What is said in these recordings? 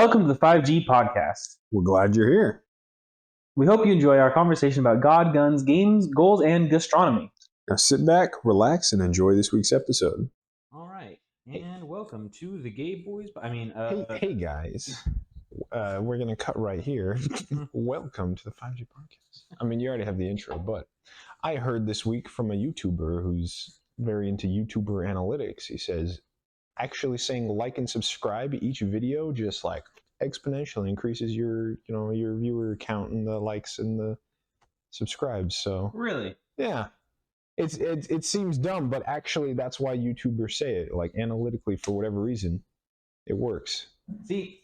Welcome to the 5G podcast. We're glad you're here. We hope you enjoy our conversation about God, guns, games, goals, and gastronomy. Now sit back, relax, and enjoy this week's episode. All right, and welcome to the Gay Boys. Hey guys, we're gonna cut right here. Welcome to the 5G podcast. I mean, you already have the intro, but I heard this week from a YouTuber who's very into YouTuber analytics. He says, actually saying like and subscribe each video just like exponentially increases your viewer count and the likes and the subscribes. So Really? yeah. It seems dumb, but actually that's why YouTubers say it. Like analytically, for whatever reason, it works. See,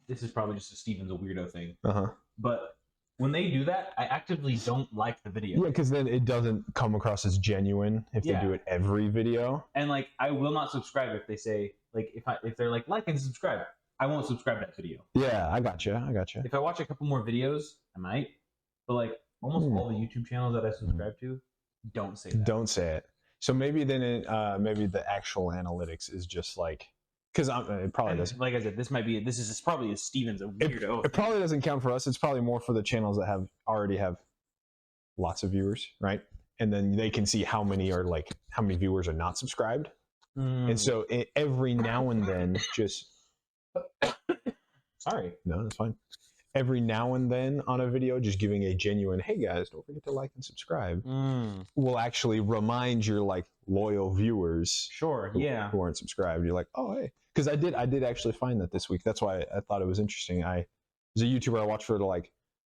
this is probably just a Steven's a weirdo thing. Uh-huh. But when they do that, I actively don't like the video. Yeah, because then it doesn't come across as genuine if they do it every video. And like, I will not subscribe if they say like if they're like and subscribe, I won't subscribe to that video. Yeah, I gotcha. If I watch a couple more videos, I might. But like almost all the YouTube channels that I subscribe to don't say that. Don't say it. So maybe then maybe the actual analytics is just like, because it probably doesn't. Like I said, this is probably a Steven's a weirdo. It probably doesn't count for us. It's probably more for the channels that already have lots of viewers, right? And then they can see how many viewers are not subscribed. And so every now and then, just sorry, no, that's fine. Every now and then on a video, just giving a genuine, hey guys, don't forget to like and subscribe, will actually remind your like loyal viewers, who aren't subscribed. You're like, oh hey, because I did actually find that this week. That's why I thought it was interesting. There's a YouTuber I watch for like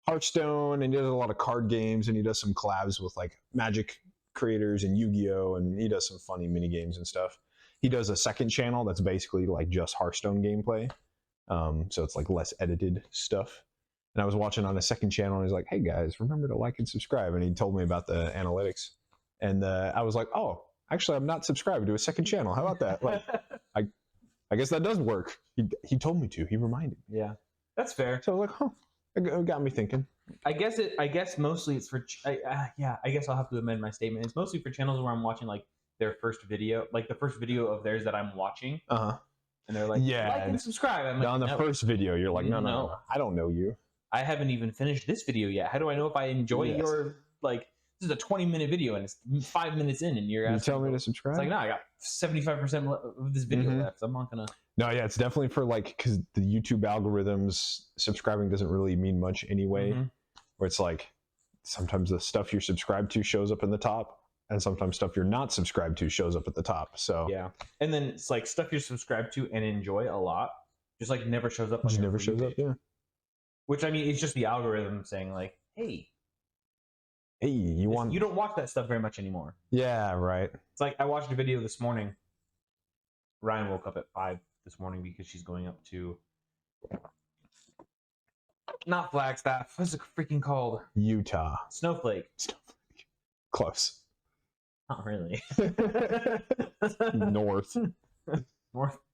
Hearthstone, and he does a lot of card games, and he does some collabs with like Magic creators and Yu-Gi-Oh, and he does some funny mini games and stuff. He does a second channel that's basically like just Hearthstone gameplay. So it's like less edited stuff. And I was watching on a second channel, and he's like, hey guys, remember to like and subscribe. And he told me about the analytics. And I was like, oh, actually, I'm not subscribed to a second channel. How about that? Like, I guess that does work. He told me to. He reminded me. Yeah, that's fair. So I was like, huh, it got me thinking. I guess mostly it's for, I guess I'll have to amend my statement. It's mostly for channels where I'm watching like their first video, like the first video of theirs that I'm watching. Uh-huh. And they're like, like and subscribe. I'm like, on the first video, you're like, no, I don't know you. I haven't even finished this video yet. How do I know if I enjoy your, like, this is a 20-minute video and it's 5 minutes in and you're asking. You tell me to subscribe? It's like, no, I got 75% of this video left. I'm not going to. No, yeah, it's definitely for like, because the YouTube algorithms, subscribing doesn't really mean much anyway. Where it's like, sometimes the stuff you're subscribed to shows up in the top, and sometimes stuff you're not subscribed to shows up at the top. So yeah, and then it's like stuff you're subscribed to and enjoy a lot just like never shows up. Just never shows up. Yeah. Which I mean, it's just the algorithm saying like, hey, you don't watch that stuff very much anymore. Yeah, right. It's like I watched a video this morning. Ryan woke up at 5 this morning because she's going up to not Flagstaff. What's it freaking called? Utah. Snowflake. Close. Not really. North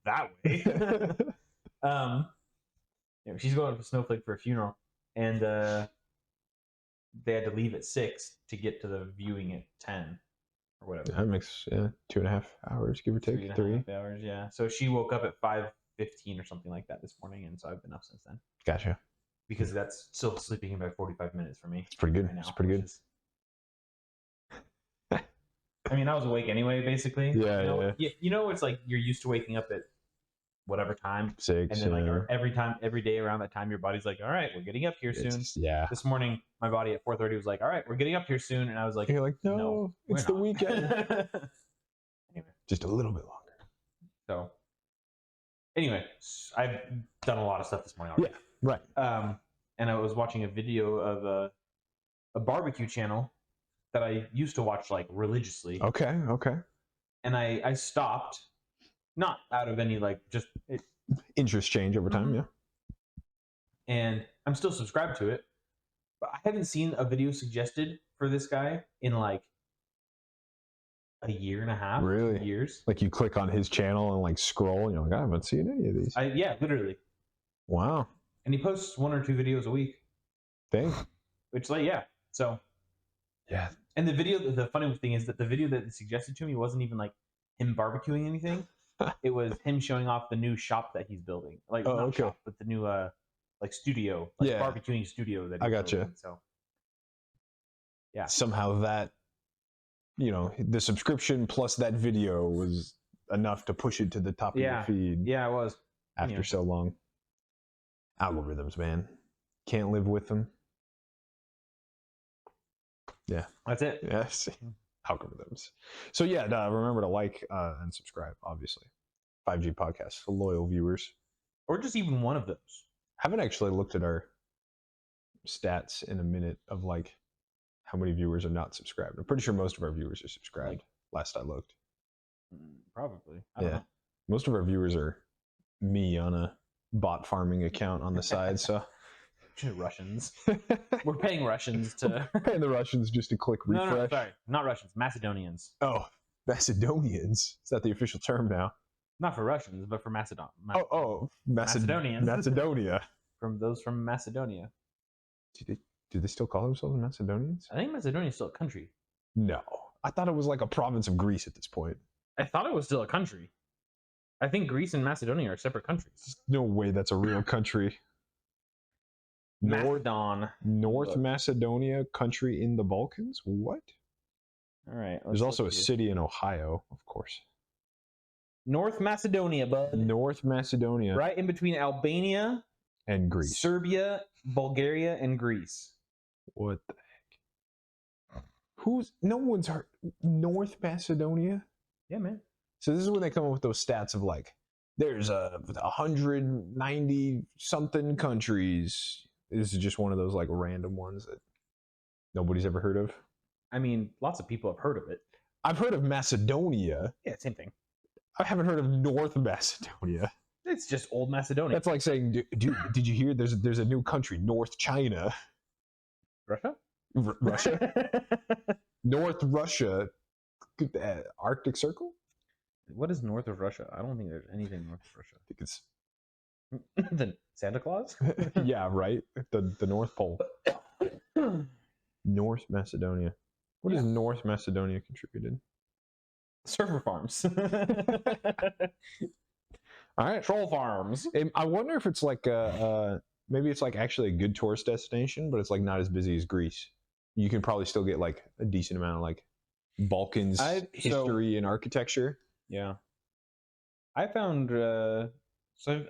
that way. She's going to Snowflake for a funeral, and they had to leave at 6 to get to the viewing at 10 or whatever. That makes 2.5 hours, give or take. 3.5 hours. Yeah. So she woke up at 5:15 or something like that this morning, and so I've been up since then. Gotcha. Because that's still sleeping in about 45 minutes for me. It's pretty good. Right now, it's pretty good. I mean, I was awake anyway, basically. Yeah. It's like you're used to waking up at whatever time, 6, and then like every day around that time, your body's like, all right, we're getting up here soon. Yeah. This morning, my body at 4:30 was like, all right, we're getting up here soon, and I was like, you're like, no, it's the weekend. Anyway, just a little bit longer. So, anyway, I've done a lot of stuff this morning already. Yeah. Right. And I was watching a video of a barbecue channel that I used to watch like religiously. Okay. And I stopped, not out of any like just interest change over time, yeah. And I'm still subscribed to it, but I haven't seen a video suggested for this guy in like a year and a half. Really? 2 years. Like you click on his channel and like scroll, and you're like, I haven't seen any of these. Yeah, literally. Wow. And he posts 1 or 2 videos a week. Dang. Which like, yeah. So. Yeah. And the funny thing is that the video that he suggested to me wasn't even like him barbecuing anything. It was him showing off the new shop that he's building. Like not shop, but the new like studio, like barbecuing studio that he's building. So yeah. Somehow that, you know, the subscription plus that video was enough to push it to the top of your feed. Yeah, it was. After so long. Algorithms, man. Can't live with them. Yeah. That's it. Yes. Algorithms. So yeah, remember to like and subscribe, obviously. 5G Podcast for loyal viewers. Or just even one of those. Haven't actually looked at our stats in a minute of like how many viewers are not subscribed. I'm pretty sure most of our viewers are subscribed, last I looked. Probably. I don't know. Most of our viewers are me on a bot farming account on the side, so Russians. We're paying Russians to We're paying the Russians just to click refresh. No, sorry. Not Russians, Macedonians. Oh, Macedonians. Is that the official term now? Not for Russians, but for Macedon. Macedonians. Macedonia. From those from Macedonia. Do they still call themselves Macedonians? I think Macedonia is still a country. No. I thought it was like a province of Greece at this point. I thought it was still a country. I think Greece and Macedonia are separate countries. There's no way that's a real country. North Macedonia, country in the Balkans? What? All right. There's also a city in Ohio, of course. North Macedonia, bud. North Macedonia. Right in between Albania and Greece. Serbia, Bulgaria, and Greece. What the heck? No one's heard North Macedonia? Yeah, man. So this is when they come up with those stats of like, there's 190 something countries. This is just one of those like random ones that nobody's ever heard of. I mean, lots of people have heard of it. I've heard of Macedonia. Yeah, same thing. I haven't heard of North Macedonia. It's just old Macedonia. That's like saying, dude, did you hear there's a new country, North China? Russia? Russia? North Russia. Arctic Circle? What is north of Russia? I don't think there's anything north of Russia. I think it's the Santa Claus? Yeah, right. The North Pole. North Macedonia. What has North Macedonia contributed? Server farms. All right. Troll farms. I wonder if it's like maybe it's like actually a good tourist destination, but it's like not as busy as Greece. You can probably still get like a decent amount of like Balkans history and architecture. Yeah. I found so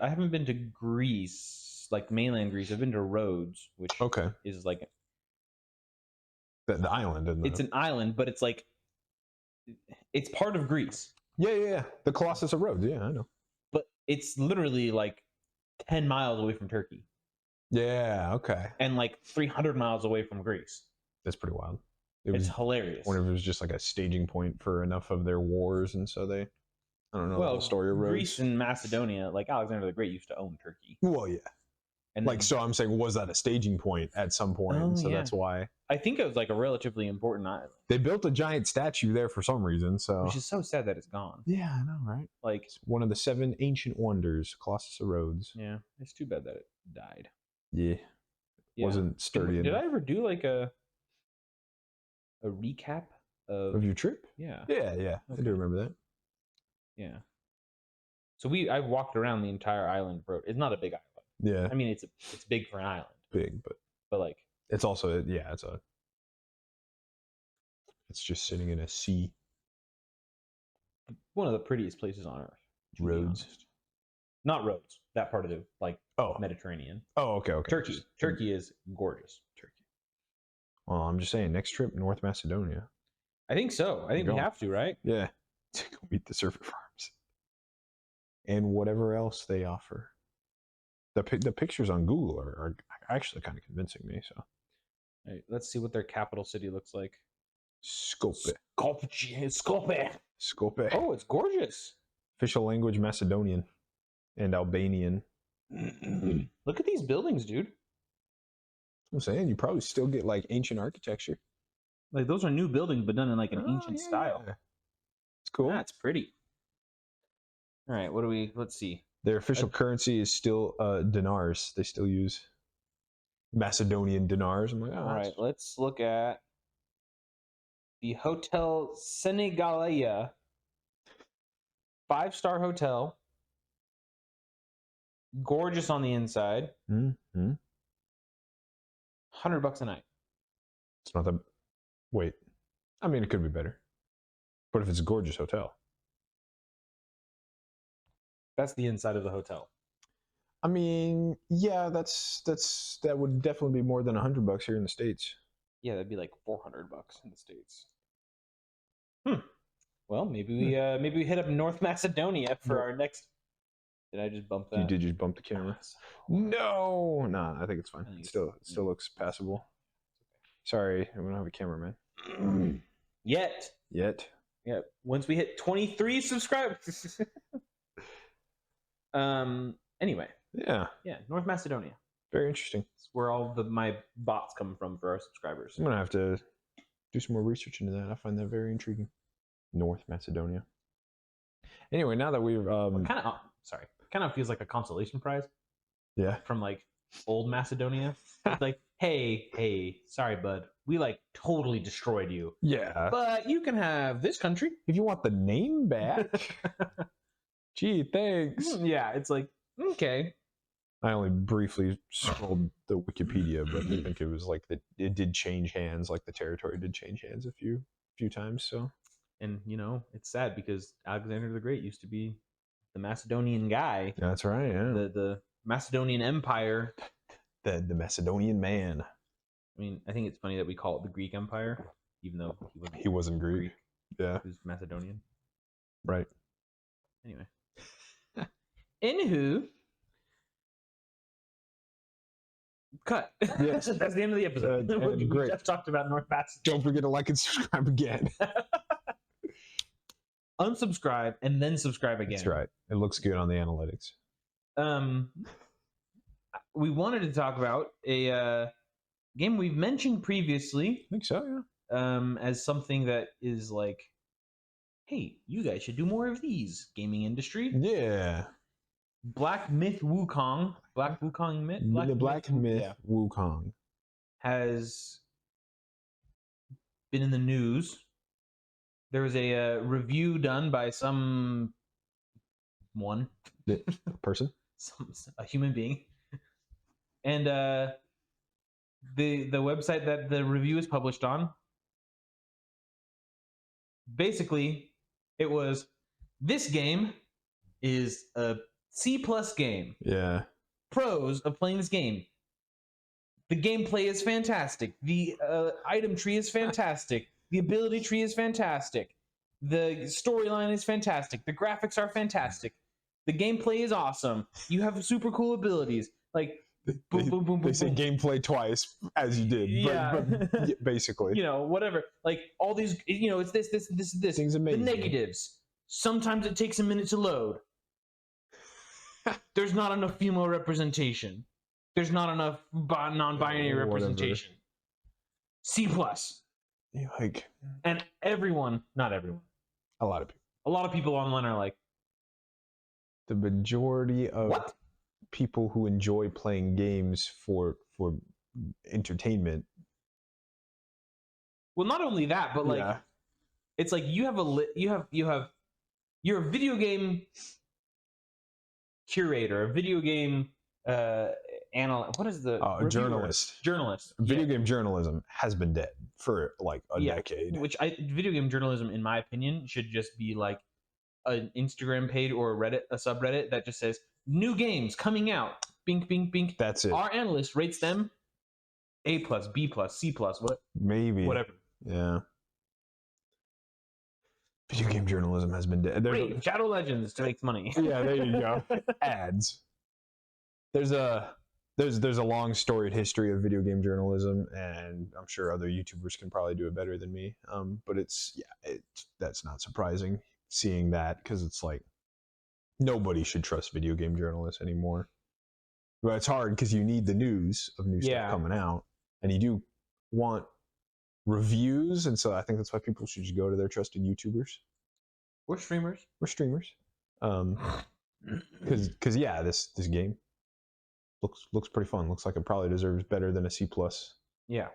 I haven't been to Greece, like mainland Greece. I've been to Rhodes, which is like the island. It's an island, but it's like it's part of Greece. Yeah. The Colossus of Rhodes. Yeah, I know. But it's literally like 10 miles away from Turkey. Yeah, okay. And like 300 miles away from Greece. That's pretty wild. It's hilarious. I wonder if it was just like a staging point for enough of their wars, and so they, I don't know the whole story of Rhodes. Greece and Macedonia, like Alexander the Great used to own Turkey. Well, yeah. And like, so I'm saying, was that a staging point at some point? Oh, so that's why. I think it was like a relatively important island. They built a giant statue there for some reason, so. Which is so sad that it's gone. Yeah, I know, right? Like, it's one of the 7 ancient wonders, Colossus of Rhodes. Yeah, it's too bad that it died. Yeah. Wasn't sturdy enough. Did I ever do like a recap of your trip? Yeah. Yeah. Okay. I do remember that. Yeah. So I've walked around the entire island road. It's not a big island. Yeah. I mean, it's big for an island. Big, but like it's also it's just sitting in a sea. One of the prettiest places on earth. Rhodes. Not Rhodes. That part of the Mediterranean. Oh, okay. Turkey is gorgeous. Turkey. Well, I'm just saying, next trip, North Macedonia. I think so. I think we have to, right? Yeah. To go meet the server farms. And whatever else they offer. The pictures on Google are actually kind of convincing me. So, right, let's see what their capital city looks like. Skopje. Oh, it's gorgeous. Official language Macedonian and Albanian. Look at these buildings, dude. I'm saying you probably still get like ancient architecture. Like those are new buildings, but done in like an ancient style. It's cool. That's pretty. All right, let's see. Their official currency is still dinars. They still use Macedonian dinars. I'm like, all right, let's look at the Hotel Senegalia 5-star hotel. Gorgeous on the inside. Mm-hmm. $100 a night. It's not that. Wait. I mean, it could be better. But if it's a gorgeous hotel. That's the inside of the hotel. I mean, yeah, that would definitely be more than $100 here in the States. Yeah, that'd be like $400 in the States. Well, maybe we hit up North Macedonia for our next. Did I just bump that? You did just bump the camera. No, I think it's fine. It still looks passable. Sorry, I don't have a cameraman. Yet. Yeah. Once we hit 23 subscribers. Anyway. Yeah. North Macedonia. Very interesting. It's where all my bots come from for our subscribers. I'm gonna have to do some more research into that. I find that very intriguing. North Macedonia. Anyway, now that we've kind of feels like a consolation prize. Yeah. From like old Macedonia. Like, hey, sorry, bud. We like totally destroyed you. Yeah. But you can have this country if you want the name back. Gee, thanks. Yeah, it's like, okay. I only briefly scrolled the Wikipedia, but I think it was like it did change hands, like the territory did change hands a few times. So, and it's sad because Alexander the Great used to be the Macedonian guy. That's right. Yeah. The Macedonian Empire. The Macedonian man. I mean, I think it's funny that we call it the Greek Empire, even though he wasn't Greek. Yeah. He was Macedonian. Right. Anyway. Anywho. Cut. Yes. That's the end of the episode. We just talked about North Macedonia. Don't forget to like and subscribe again. Unsubscribe and then subscribe again. That's right. It looks good on the analytics. We wanted to talk about a game we've mentioned previously. I think so, yeah. As something that is like, hey, you guys should do more of these, gaming industry. Yeah. Black Myth Wukong. Black Wukong Myth? The Black Myth Wukong has been in the news. There was a review done by someone. The person? A human being. And the website that the review is published on, basically, it was, this game is a C+ game. Yeah. Pros of playing this game. The gameplay is fantastic. The item tree is fantastic. The ability tree is fantastic. The storyline is fantastic. The graphics are fantastic. The gameplay is awesome. You have super cool abilities. Like, boom, boom, boom, they say gameplay twice, as you did. Yeah. But basically. Whatever. Like, all these, it's this. Things amazing. The negatives. Sometimes it takes a minute to load. There's not enough female representation. There's not enough non-binary representation. C+. Like, and not everyone. A lot of people online are like, the majority of people who enjoy playing games for entertainment. Well, not only that, but like, it's like you're a video game curator, a video game analyst. What is the journalist? Video game journalism has been dead for like a decade. Video game journalism, in my opinion, should just be like an Instagram page or a subreddit that just says new games coming out. Bink, bink, bink. That's it. Our analyst rates them A+, B+, C+, whatever. Yeah. Video game journalism has been dead. Great. Shadow Legends to make money. Yeah, there you go. Ads. There's a long storied history of video game journalism, and I'm sure other YouTubers can probably do it better than me. But that's not surprising seeing that, because it's like nobody should trust video game journalists anymore. But it's hard because you need the news of new stuff coming out, and you do want reviews, and so I think that's why people should just go to their trusted YouTubers. We're streamers. Because this game looks pretty fun. Looks like it probably deserves better than a C+. Yeah.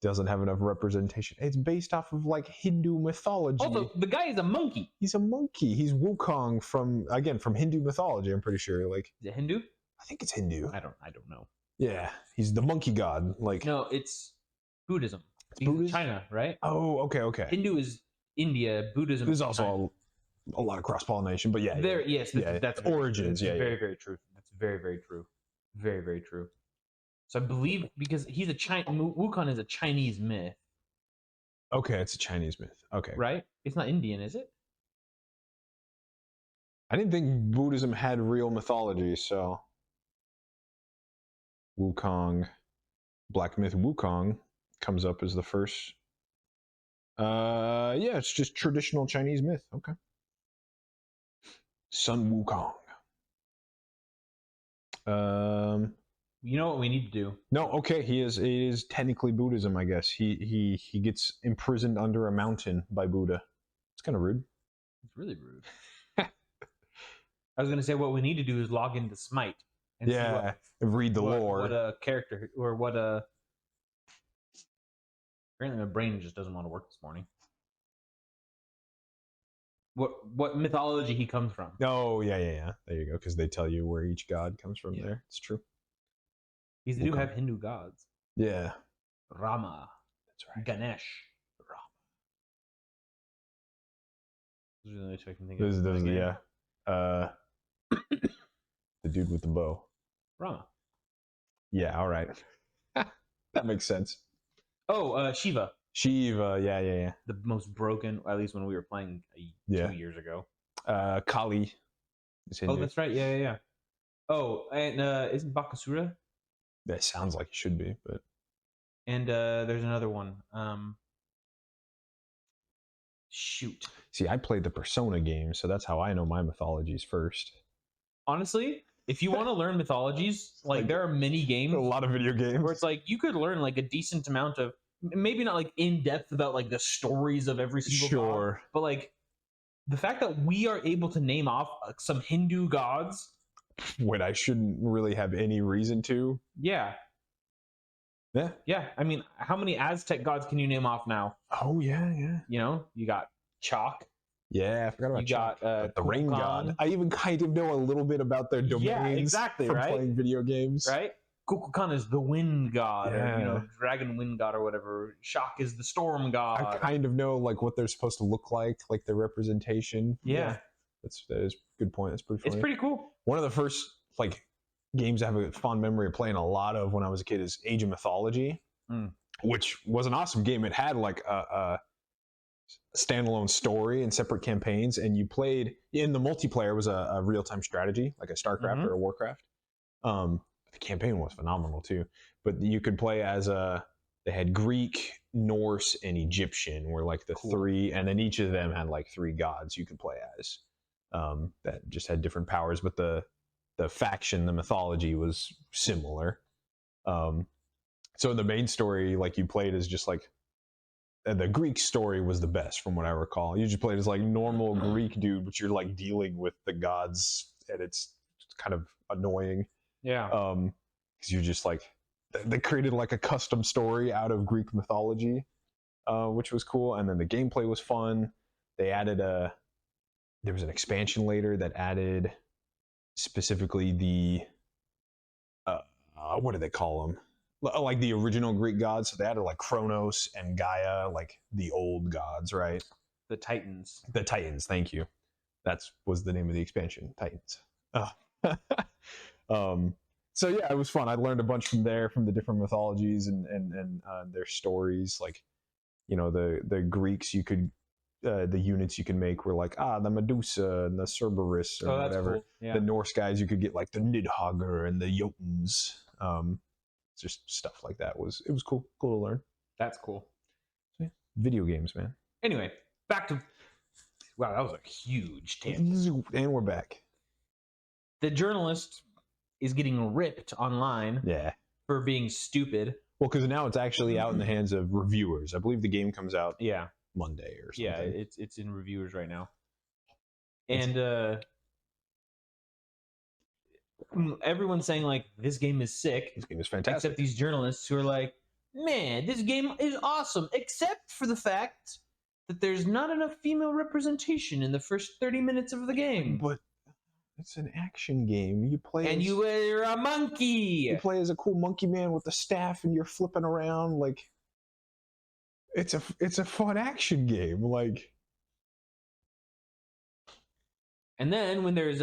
doesn't have enough representation. It's based off of like Hindu mythology. Also, the guy is a monkey. He's a monkey. He's Wukong from Hindu mythology. I'm pretty sure. Like, is it Hindu? I think it's Hindu. I don't know. Yeah, he's the monkey god. Like, no, it's Buddhism. Buddhism? China, right? Oh, okay. Hindu is India. Buddhism. There's is also a lot of cross pollination, but yeah, yes, that's origins. True. Very, very true. That's very, very true. Very, very true. So I believe because he's a Wukong is a Chinese myth. Okay, it's a Chinese myth. Okay, right? It's not Indian, is it? I didn't think Buddhism had real mythology, so Wukong, Black Myth Wukong comes up as the first. Yeah, it's just traditional Chinese myth. Okay. Sun Wukong. You know what we need to do? No, okay, it is technically Buddhism, I guess. He gets imprisoned under a mountain by Buddha. It's kind of rude. It's really rude. I was gonna say what we need to do is log into Smite and read the lore. What a character or what a apparently my brain just doesn't want to work this morning. What mythology he comes from. Oh, yeah. There you go, because they tell you where each god comes from there. It's true. These do have Hindu gods. Yeah. Rama. That's right. Ganesh. Rama. Those are the only two I can think of. Yeah. The dude with the bow. Rama. Yeah, all right. That makes sense. Oh, Shiva. Shiva, yeah. The most broken, at least when we were playing 2 years ago. Kali. Oh, that's right. Yeah. Oh, and isn't Bakasura? That sounds like it should be, but. And there's another one. Shoot. See, I played the Persona game, so that's how I know my mythologies first. Honestly, if you want to learn mythologies, like there are many games. A lot of video games. Where it's like you could learn like a decent amount of, maybe not like in depth about like the stories of every single god, but like the fact that we are able to name off some Hindu gods when I shouldn't really have any reason to. Yeah. I mean, how many Aztec gods can you name off now? Oh yeah. You know, you got Chalk. Yeah, I forgot about Chalk. Got the rain god. I even kind of know a little bit about their domains. Yeah, exactly. From playing video games. Right. Kukulkan is the wind god, or, dragon wind god or whatever. Chalk is the storm god. I kind of know like what they're supposed to look like their representation. Yeah. That is a good point. That's pretty funny. It's pretty cool. One of the first like games I have a fond memory of playing a lot of when I was a kid is Age of Mythology, which was an awesome game. It had like a standalone story and separate campaigns, and you played in the multiplayer was a real-time strategy like a StarCraft or a Warcraft. The campaign was phenomenal too, but you could play as they had Greek, Norse, and Egyptian were like the three, and then each of them had like three gods you could play as that just had different powers, but the faction, the mythology was similar. So in the main story, like you played as just like the Greek story was the best from what I recall. You just played as like normal Greek dude, but you're like dealing with the gods, and it's kind of annoying. Yeah. Because you're just like they created like a custom story out of Greek mythology, which was cool. And then the gameplay was fun. They added there was an expansion later that added specifically the what do they call them? Like the original Greek gods. So they added like Kronos and Gaia, like the old gods, right? The Titans. The Titans. Thank you. That was the name of the expansion. Titans. So yeah, it was fun. I learned a bunch from there, from the different mythologies and their stories. Like, you know, the Greeks, you could the units you can make were like the Medusa and the Cerberus or whatever. Cool. Yeah. The Norse guys, you could get like the Nidhogger and the Jotuns. Just stuff like that. It was cool to learn. That's cool. So, yeah, video games, man. Anyway, back to wow, that was a huge tangent. And we're back. The journalist is getting ripped online. Yeah. For being stupid. Well, because now it's actually out in the hands of reviewers. I believe the game comes out. Yeah. Monday or something. Yeah, it's in reviewers right now. And everyone's saying like this game is sick. This game is fantastic. Except these journalists who are like, man, this game is awesome, except for the fact that there's not enough female representation in the first 30 minutes of the game. But it's an action game. You play and you are a monkey. You play as a cool monkey man with a staff, and you're flipping around like. It's a fun action game, like. And then when there's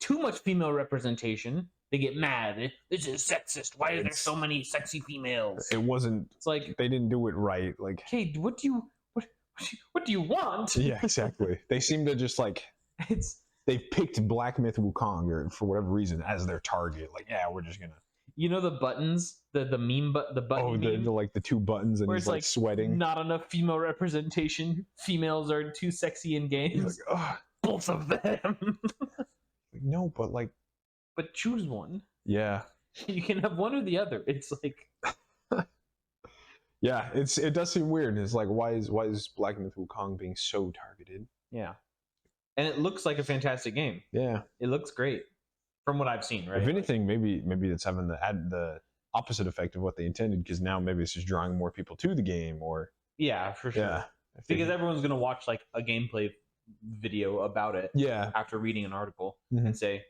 too much female representation, they get mad. This is sexist. Why are there so many sexy females? It wasn't. It's like they didn't do it right. Like, okay, what do you want? Yeah, exactly. They seem to just like they picked Black Myth Wukong or for whatever reason as their target. Like, yeah, we're just gonna. You know the buttons, the meme, the button. Oh, meme? the like the two buttons, and where he's it's like sweating. Not enough female representation. Females are too sexy in games. Like, both of them. No, but like. But choose one. Yeah. You can have one or the other. It's like. Yeah, it does seem weird. It's like why is Black Myth Wukong being so targeted? Yeah. And it looks like a fantastic game. Yeah. It looks great. From what I've seen, right? If anything, maybe it's having the opposite effect of what they intended, because now maybe it's just drawing more people to the game, or yeah, for sure. Yeah, because everyone's gonna watch like a gameplay video about it. Yeah. After reading an article and say,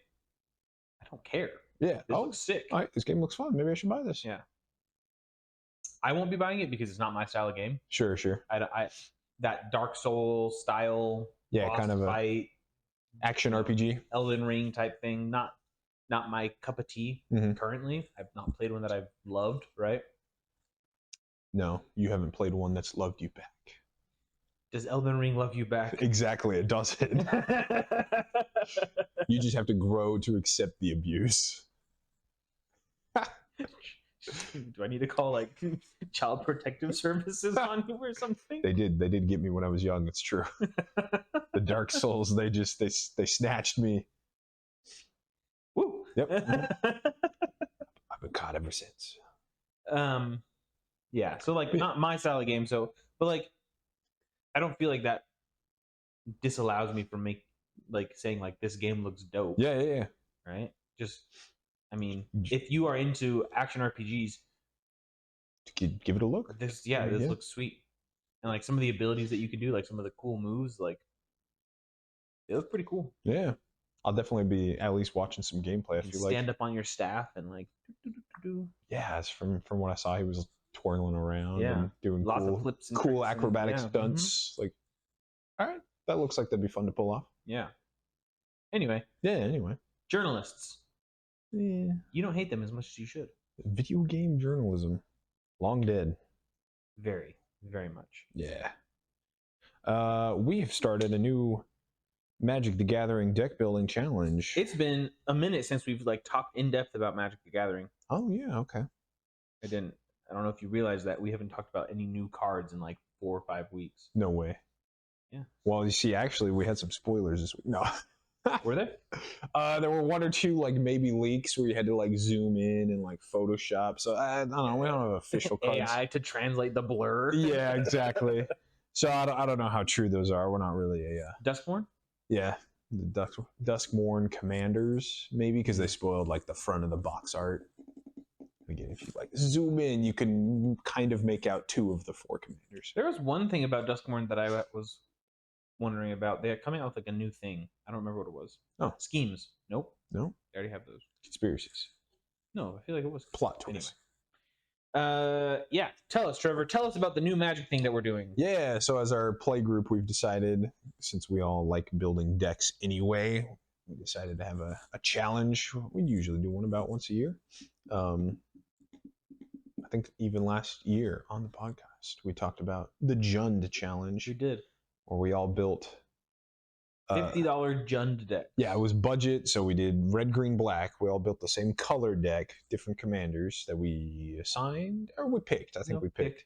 I don't care. Yeah. This looks sick. All right, this game looks fun. Maybe I should buy this. Yeah. I won't be buying it because it's not my style of game. Sure. I that Dark Soul style. Yeah, kind of fight, action RPG, Elden Ring type thing. Not my cup of tea currently. I've not played one that I've loved, right? No, you haven't played one that's loved you back. Does Elden Ring love you back? Exactly, it doesn't. You just have to grow to accept the abuse. Do I need to call like Child Protective Services on you or something? They did get me when I was young. It's true. The Dark Souls, they snatched me. Woo. Yep. I've been caught ever since. Yeah. So like, not my style of game. So, but like, I don't feel like that disallows me from saying like this game looks dope. Yeah. Right. Just, I mean, if you are into action RPGs, give it a look. This looks sweet, and like some of the abilities that you can do, like some of the cool moves, like they look pretty cool. Yeah. I'll definitely be at least watching some gameplay. I feel like stand up on your staff and like. Yeah, it's from what I saw, he was twirling around and doing lots of flips, and cool acrobatic stunts. Like, all right, that looks like that'd be fun to pull off. Yeah. Anyway. Journalists. Yeah. You don't hate them as much as you should. Video game journalism, long dead. Very, very much. Yeah. We have started a new Magic the Gathering deck building challenge. It's been a minute since we've like talked in depth about Magic the Gathering. Oh yeah, okay. I don't know if you realize that we haven't talked about any new cards in like 4 or 5 weeks. No way. Yeah. Well, you see, actually, we had some spoilers this week. No. Were there? There were 1 or 2 like maybe leaks where you had to like zoom in and like Photoshop. So I don't know. We don't have official cards. AI to translate the blur. Yeah, exactly. So I don't know how true those are. We're not really a Duskborn. Yeah, the Duskborn Commanders, maybe, because they spoiled like the front of the box art. Again, if you like zoom in, you can kind of make out 2 of the 4 commanders. There was one thing about Duskborn that I was wondering about. They're coming out with like a new thing. I don't remember what it was. Oh, schemes. Nope. No, they already have those. Conspiracies. No, I feel like it was plot twist. Anyway. Yeah, tell us, Trevor. Tell us about the new Magic thing that we're doing. Yeah, so as our play group, we've decided, since we all like building decks anyway, we decided to have a challenge. We usually do one about once a year. I think even last year on the podcast, we talked about the Jund challenge. We did. Where we all built $50 Jund deck. Yeah, it was budget, so we did red, green, black. We all built the same color deck, different commanders that we assigned, or we picked. I think we picked.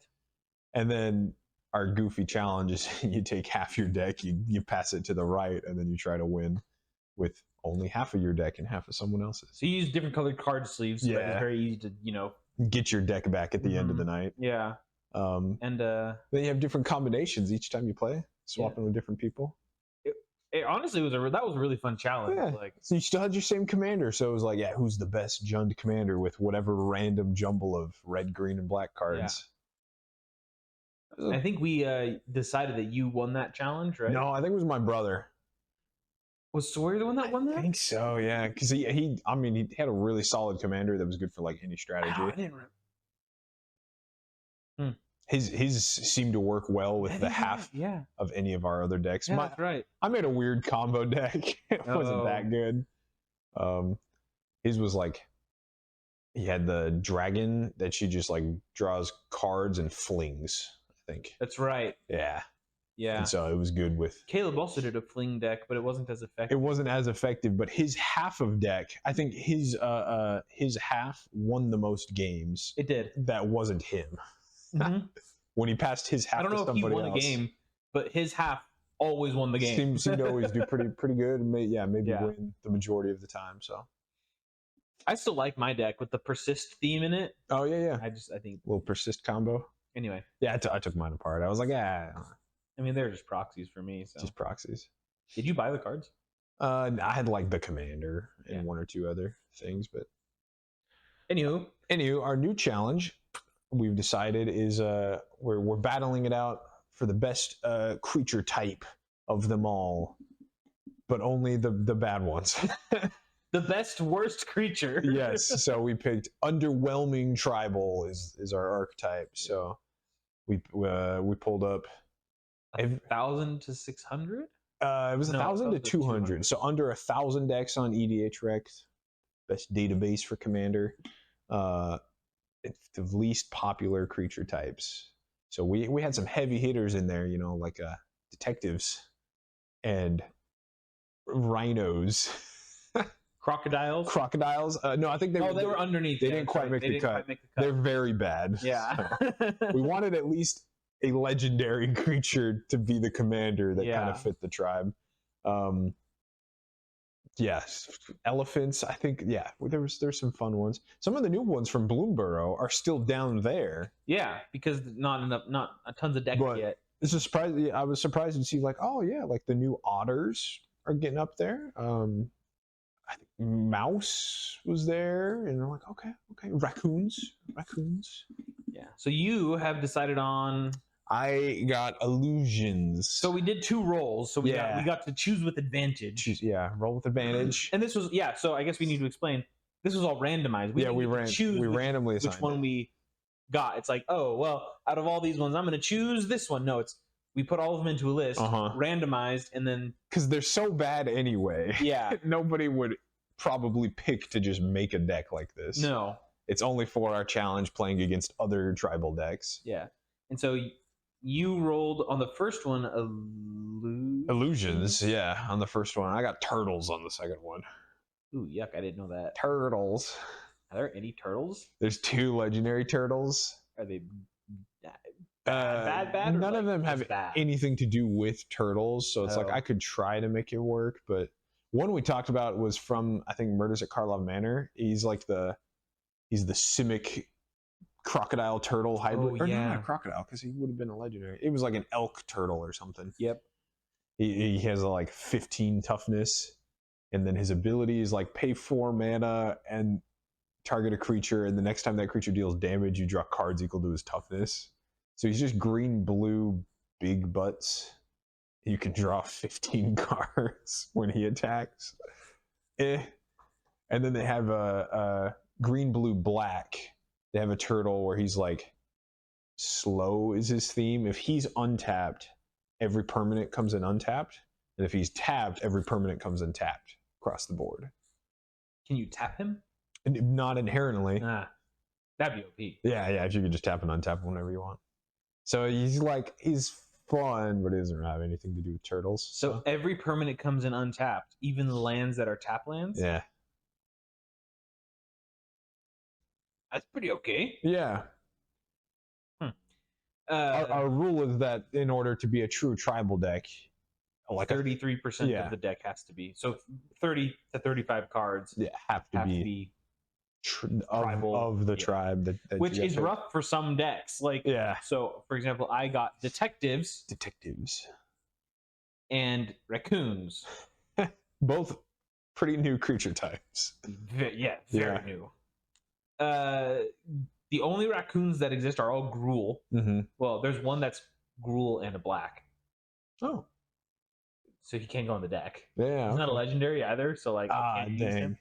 And then our goofy challenge is you take half your deck, you pass it to the right, and then you try to win with only half of your deck and half of someone else's. So you use different colored card sleeves, so that it's very easy to, get your deck back at the end of the night. Yeah. And then you have different combinations each time you play, swapping with different people. honestly was that was a really fun challenge. Yeah. Like, so you still had your same commander, so it was like, yeah, who's the best Jund commander with whatever random jumble of red, green, and black cards. I think we decided that you won that challenge, right? No, I think it was my brother. Was Sawyer the one that won that? I think so, yeah. Because he had a really solid commander that was good for like any strategy. Wow, I didn't remember. His seemed to work well with the half of any of our other decks. Yeah, that's right. I made a weird combo deck. It wasn't that good. His was like, he had the dragon that she just like draws cards and flings, I think. That's right. Yeah. Yeah. And so it was good with... Caleb also did a fling deck, but it wasn't as effective. It wasn't as effective, but his half of deck, I think his half won the most games. It did. That wasn't him. Mm-hmm. When he passed his half to somebody else. I don't know if he won a game, but his half always won the game. Seemed to always do pretty good. Maybe win the majority of the time. So I still like my deck with the persist theme in it. Oh yeah. I think a little persist combo. Anyway. Yeah, I took mine apart. I was like, I mean, they're just proxies for me. So. Just proxies. Did you buy the cards? I had like the commander and one or two other things, but anywho, our new challenge we've decided is we're battling it out for the best creature type of them all, but only the bad ones. The best worst creature. Yes. So we picked underwhelming tribal is our archetype. So we pulled up 1,000 to 600. It was 1,000 to 200. So under 1,000 decks on EDHREC, best database for commander. It's the least popular creature types. So we had some heavy hitters in there, like detectives and rhinos. Crocodiles. No, I think they were underneath. They didn't quite make the cut. They're very bad. Yeah. We wanted at least a legendary creature to be the commander that kind of fit the tribe. Yes, elephants. I think there's some fun ones. Some of the new ones from Bloomborough are still down there. Yeah, because not tons of decks yet. It's a surprise. I was surprised to see like the new otters are getting up there. I think mouse was there, and I'm like, okay, raccoons. Yeah. So you have decided on. I got illusions. So we did 2 rolls. So we got to choose with advantage. Roll with advantage. And this was So I guess we need to explain. This was all randomized. We randomly which one we got. It's like, oh well, out of all these ones, I'm going to choose this one. No, we put all of them into a list, randomized, and then because they're so bad anyway. Yeah, nobody would probably pick to just make a deck like this. No, it's only for our challenge playing against other tribal decks. Yeah, and so you rolled on the first one illusions. Yeah, on the first one. I got turtles on the second one. Ooh, yuck! I didn't know that. Turtles. Are there any turtles? There's 2 legendary turtles. Are they bad? None of them have anything to do with turtles, so it's like I could try to make it work. But one we talked about was from I think Murders at Karlov Manor. He's the Simic crocodile turtle hybrid. Or not a crocodile, because he would have been a legendary. It was like an elk turtle or something. Yep. He has like 15 toughness, and then his ability is like pay 4 mana and target a creature, and the next time that creature deals damage, you draw cards equal to his toughness. So he's just green, blue, big butts. You can draw 15 cards when he attacks. And then they have a green, blue, black. They have a turtle where he's like slow is his theme. If he's untapped, every permanent comes in untapped. And if he's tapped, every permanent comes in tapped across the board. Can you tap him? Not inherently. That'd be OP. Yeah, if you could just tap and untap whenever you want. So he's fun, but he doesn't have anything to do with turtles. So every permanent comes in untapped, even the lands that are tap lands? Yeah. That's pretty okay. Yeah. Our rule is that in order to be a true tribal deck, like 33% of the deck has to be. So 30 to 35 cards have to be tribal of the tribe that which is rough for some decks. So for example, I got detectives. and raccoons. Both pretty new creature types. Yeah, very new. The only raccoons that exist are all Gruul. Mm-hmm. Well, there's one that's Gruul and a black. Oh. So he can't go on the deck. Yeah. He's not a legendary either, so like I can't use him.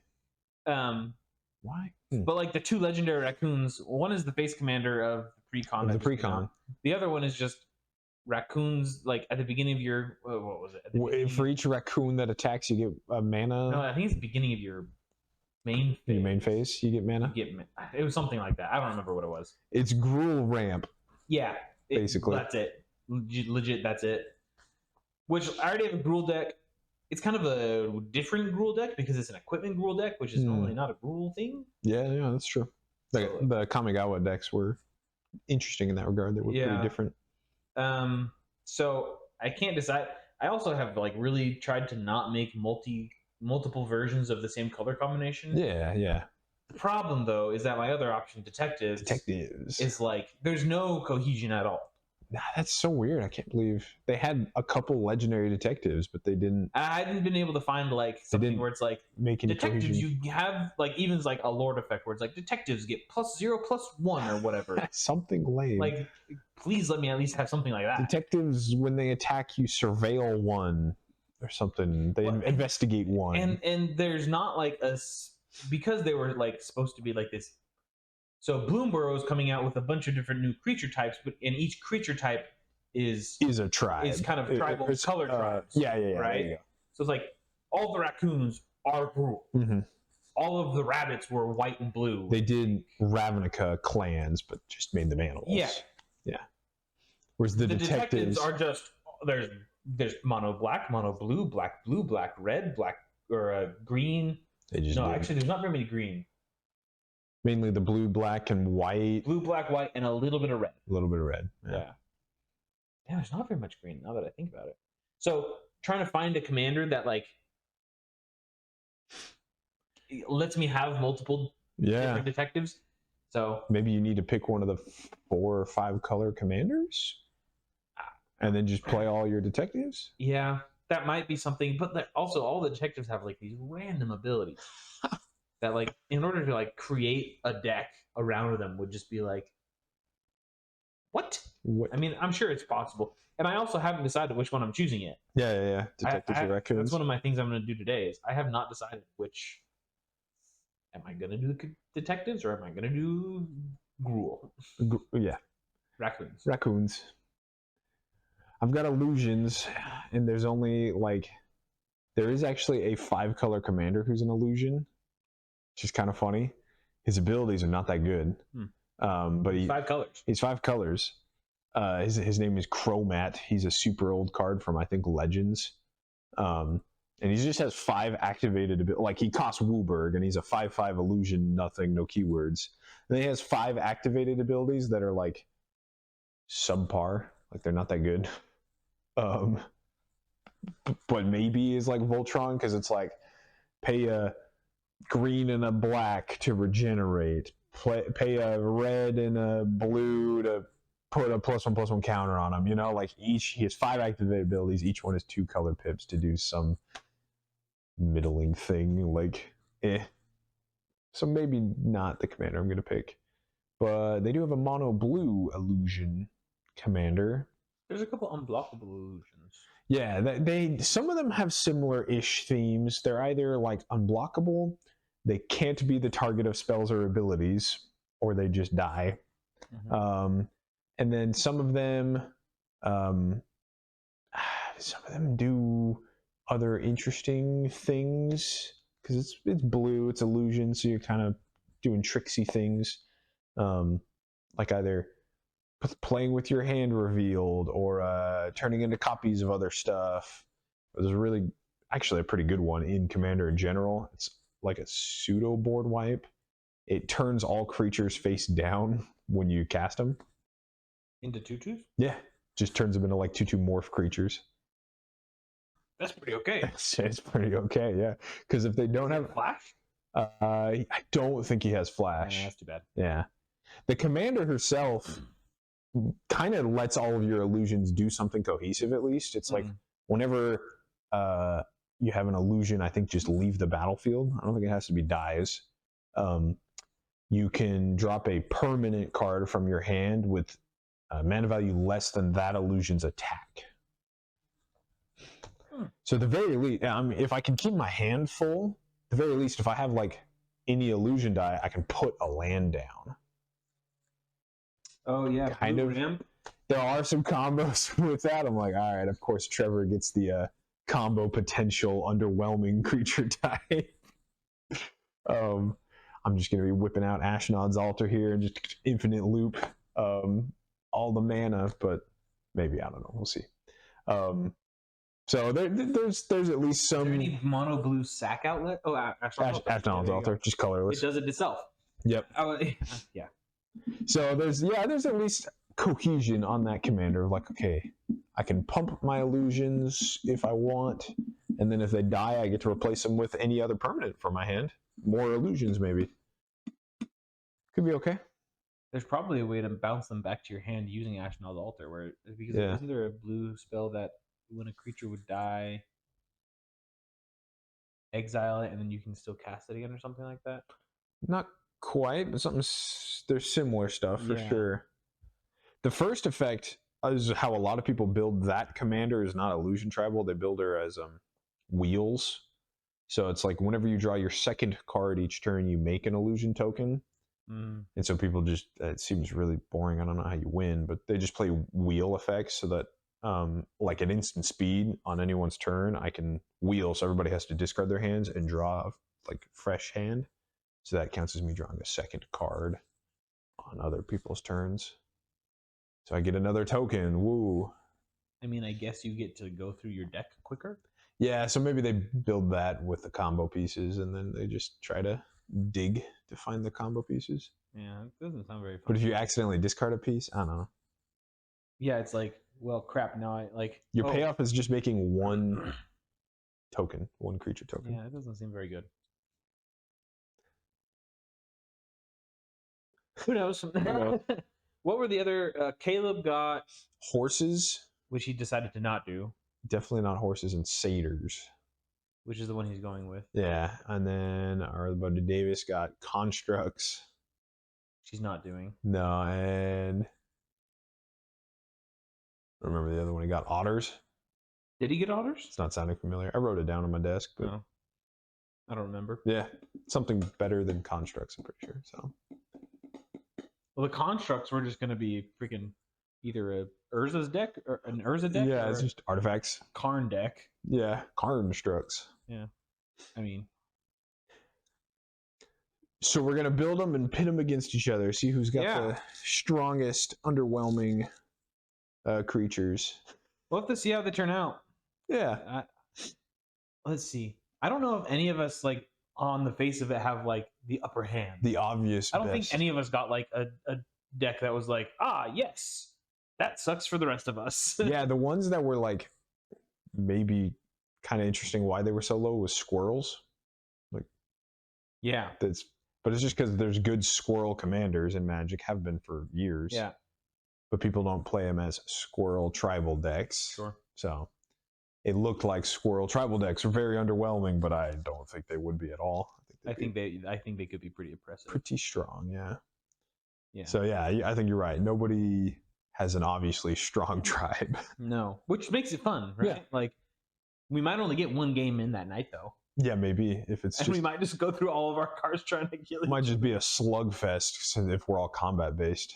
Why? But like the two legendary raccoons, one is the face commander of the precon. The precon. The other one is just raccoons. Like at the beginning of your what was it? For each raccoon that attacks, you get a mana. No, I think it's the beginning of your main phase. Your main phase, you get mana. It was something like that. I don't remember what it was. It's Gruul ramp. Yeah, basically. That's it. Legit, that's it. Which I already have a Gruul deck. It's kind of a different Gruul deck because it's an equipment Gruul deck, which is normally not a Gruul thing. Yeah, that's true. The Kamigawa decks were interesting in that regard. They were pretty different. So I can't decide. I also have like really tried to not make multiple versions of the same color combination. Yeah. The problem though is that my other option, detectives, is like there's no cohesion at all. Nah, that's so weird. I can't believe they had a couple legendary detectives, but they didn't. I hadn't been able to find like something where it's like make any detectives. cohesion. You have like even like a Lord effect where it's like detectives get +0/+1 or whatever. Something lame. Like, please let me at least have something like that. Detectives, when they attack you, surveil one or something. They investigate one. And there's not like because they were like supposed to be like this. So Bloomburrow is coming out with a bunch of different new creature types, but in each creature type is a tribe. Is kind of tribal color tribes. Yeah. Right. So it's like all the raccoons are Gruul. Mm-hmm. All of the rabbits were white and blue. They did Ravnica clans, but just made them animals. Yeah. Whereas the detectives are just there's mono black, mono blue, black, red, black or green. Actually, there's not very many green. Mainly the blue, black, and white. Blue, black, white, and a little bit of red. Yeah. Yeah, there's not very much green now that I think about it. So trying to find a commander that like lets me have multiple different detectives. So maybe you need to pick one of the 4 or 5 color commanders, and then just play all your detectives. Yeah, that might be something. But also, all the detectives have like these random abilities. That like in order to like create a deck around them would just be like what? I mean, I'm sure it's possible. And I also haven't decided which one I'm choosing yet. Yeah. Detectives or raccoons. That's one of my things I'm going to do today is I have not decided which. Am I going to do the detectives or am I going to do Gruul? Yeah. Raccoons. I've got illusions, and there's only like there is actually a 5 color commander who's an illusion. Which is kind of funny. His abilities are not that good. But he's 5 colors. He's 5 colors. His name is Chromat. He's a super old card from I think Legends. And he just has 5 activated abilities. Like he costs Wooburg, and he's a 5/5 illusion, nothing, no keywords. And then he has 5 activated abilities that are like subpar. Like they're not that good. But maybe is like Voltron because it's like pay a green and a black to regenerate, pay a red and a blue to put a +1/+1 counter on him. Like he has 5 activated abilities. Each one has 2 color pips to do some middling thing. Like, So maybe not the commander I'm going to pick. But they do have a mono blue illusion commander. There's a couple unblockable illusions. Yeah, some of them have similar-ish themes. They're either like unblockable, they can't be the target of spells or abilities, or they just die. Mm-hmm. And then some of them do other interesting things because it's blue, it's illusion, so you're kind of doing tricksy things, like either playing with your hand revealed or turning into copies of other stuff. There's actually a pretty good one in Commander in general. It's like a pseudo board wipe. It turns all creatures face down when you cast them. Into tutus? Yeah, just turns them into like 2/2 morph creatures. That's pretty okay. It's pretty okay, yeah. Because if they don't have flash, I don't think he has flash. Yeah, that's too bad. Yeah, the commander herself kind of lets all of your illusions do something cohesive. At least it's like whenever you have an illusion, I think just leave the battlefield. I don't think it has to be dies. You can drop a permanent card from your hand with mana value less than that illusion's attack. So the very least, if I can keep my hand full, the very least, if I have like any illusion die, I can put a land down. Oh yeah, kind of. Ramp. There are some combos with that. I'm like, all right, of course, Trevor gets the combo potential underwhelming creature type. I'm just gonna be whipping out Ashnod's Altar here and just infinite loop all the mana, but maybe, I don't know. We'll see. So there's at least some. Is there any mono blue sack outlet? Oh, Ashnod's Altar, just colorless. It does it itself. Yep. Oh, yeah. So there's at least cohesion on that commander. Like, okay, I can pump my illusions if I want, and then if they die, I get to replace them with any other permanent from my hand. More illusions, maybe. Could be okay. There's probably a way to bounce them back to your hand using Ashnod's Altar, because isn't there a blue spell that when a creature would die, exile it, and then you can still cast it again or something like that? Not quite, but there's similar stuff for sure. The first effect is how a lot of people build that commander is not illusion tribal. They build her as wheels. So it's like whenever you draw your second card each turn, you make an illusion token. And so people just, it seems really boring. I don't know how you win, but they just play wheel effects so that like at instant speed on anyone's turn, I can wheel. So everybody has to discard their hands and draw like fresh hand. So that counts as me drawing a second card on other people's turns. So I get another token. Woo. I mean, I guess you get to go through your deck quicker. Yeah, so maybe they build that with the combo pieces and then they just try to dig to find the combo pieces. Yeah, it doesn't sound very fun. But if you accidentally discard a piece, I don't know. Yeah, it's like, well, crap, now I like... Your payoff is just making one token, one creature token. Yeah, it doesn't seem very good. Who knows? What were the other... Caleb got... Horses. Which he decided to not do. Definitely not horses and satyrs. Which is the one he's going with. Yeah, and then our buddy Davis got constructs. She's not doing. No, and... I remember the other one. He got otters. Did he get otters? It's not sounding familiar. I wrote it down on my desk, but... No. I don't remember. Yeah, something better than constructs, I'm pretty sure. So, well, the constructs were just going to be freaking either a Urza's deck or an Urza deck. Yeah, it's just artifacts. Karn deck. Yeah, constructs. Yeah, I mean. So we're gonna build them and pit them against each other. See who's got the strongest, underwhelming creatures. We'll have to see how they turn out. Yeah. Let's see. I don't know if any of us, like, on the face of it, have like the upper hand. The obvious. I don't think any of us got like a deck that was like, yes, that sucks for the rest of us. Yeah, the ones that were like maybe kind of interesting why they were so low was squirrels. Like, yeah, but it's just because there's good squirrel commanders in Magic, have been for years. Yeah, but people don't play them as squirrel tribal decks. Sure. So it looked like squirrel tribal decks were very underwhelming, but I don't think they would be at all. I think they could be pretty impressive. Pretty strong, yeah. Yeah. So yeah, I think you're right. Nobody has an obviously strong tribe. No, which makes it fun, right? Yeah. Like, we might only get one game in that night, though. Yeah, maybe if it's. And we might just go through all of our cards trying to kill. It might just be a slugfest if we're all combat based.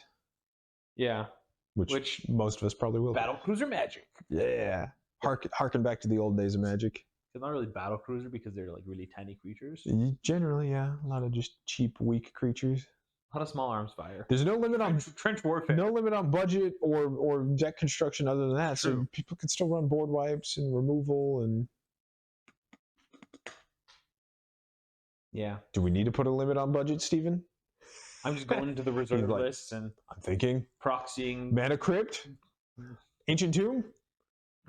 Yeah. Which most of us probably will. Battle Cruiser Magic. Yeah. Harken back to the old days of Magic. It's not really Battle Cruiser because they're like really tiny creatures. Generally, yeah. A lot of just cheap, weak creatures. A lot of small arms fire. There's no limit on trench warfare. No limit on budget or deck construction other than that. True. So people can still run board wipes and removal and. Yeah. Do we need to put a limit on budget, Steven? I'm just going into the reserve list and I'm thinking proxying Mana Crypt, Ancient Tomb.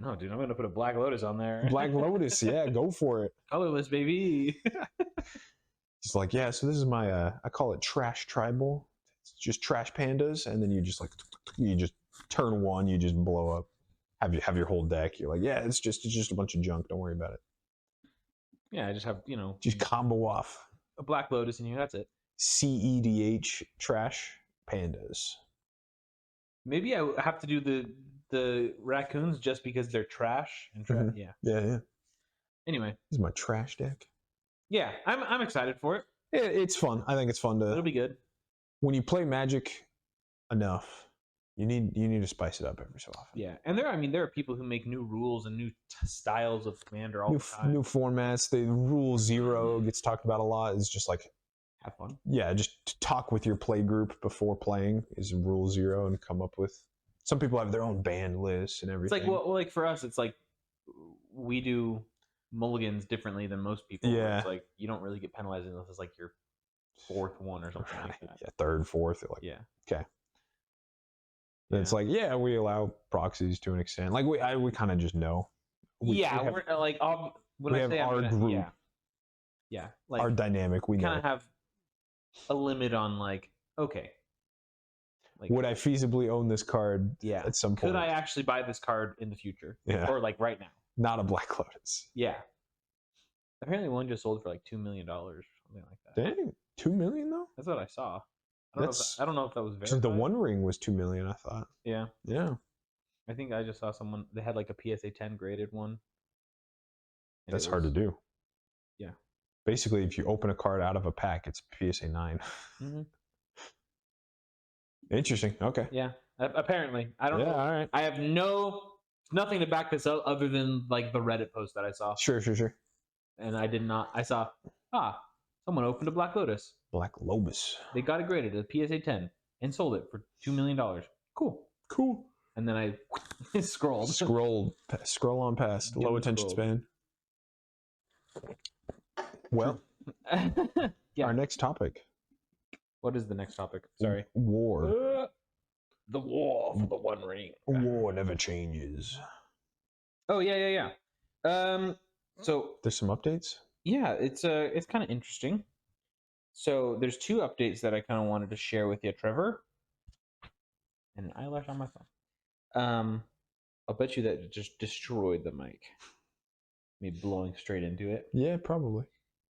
No, dude, I'm going to put a Black Lotus on there. Black Lotus, yeah, go for it. Colorless, baby. It's like, yeah, so this is my, I call it Trash Tribal. It's just trash pandas, and then you just turn one, you just blow up. have your whole deck. You're like, yeah, it's just a bunch of junk. Don't worry about it. Yeah, I just have just combo off a Black Lotus in here. That's it. CEDH trash pandas. Maybe I have to do the raccoons just because they're trash and Yeah. Yeah. Anyway, this is my trash deck. Yeah, I'm excited for it. It's fun. I think it's fun to. It'll be good. When you play Magic enough, you need to spice it up every so often. Yeah, and there are people who make new rules and new styles of Commander all the time. New formats. The Rule Zero gets talked about a lot. It's just like have fun. Yeah, just talk with your play group before playing is Rule Zero and come up with. Some people have their own band lists and everything. It's like like for us, it's like we do mulligans differently than most people. Yeah, it's like you don't really get penalized unless it's like your fourth one or something like that. Yeah, third, fourth. Like, yeah. Okay. Then it's like, yeah, we allow proxies to an extent. Like we kind of just know. We're like when I say our group. Yeah, like our dynamic. We kind of have a limit on like, okay, like, would I feasibly own this card? Yeah. At some point, could I actually buy this card in the future? Yeah. Or like right now? Not a Black Lotus. Yeah. Apparently, one just sold for like $2 million or something like that. Dang, $2 million though. That's what I saw. I don't know if that was verified. The One Ring was $2 million. I thought. Yeah. Yeah. I think I just saw someone. They had like a PSA 10 graded one. That's hard to do. Yeah. Basically, if you open a card out of a pack, it's PSA 9. Mm-hmm. Interesting. Okay. Yeah. Apparently, I don't know. All right. I have nothing to back this up other than like the Reddit post that I saw. Sure. And I did not. I saw. Someone opened a Black Lotus. Black Lotus. They got it graded at PSA 10 and sold it for $2 million. Cool. And then I scrolled. Scroll on past. Low attention span. Well, yeah. Our next topic. What is the next topic? Sorry. War. The war for the One Ring. War never changes. Oh yeah. So there's some updates. Yeah, it's kind of interesting. So there's two updates that I kind of wanted to share with you, Trevor. And an eyelash on my phone. I'll bet you that just destroyed the mic. Me blowing straight into it. Yeah, probably.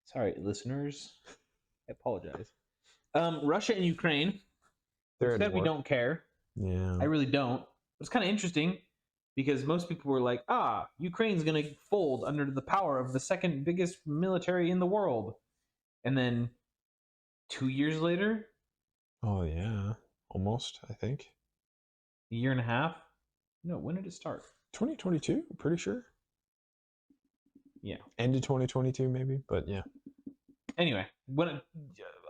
Sorry, listeners. I apologize. Russia and Ukraine. Said we don't care. Yeah. I really don't. It's kind of interesting because most people were like, Ukraine's going to fold under the power of the second biggest military in the world. And then 2 years later. Oh, yeah. Almost, I think. A year and a half. No, when did it start? 2022, I'm pretty sure. Yeah. End of 2022, maybe, but yeah. Anyway,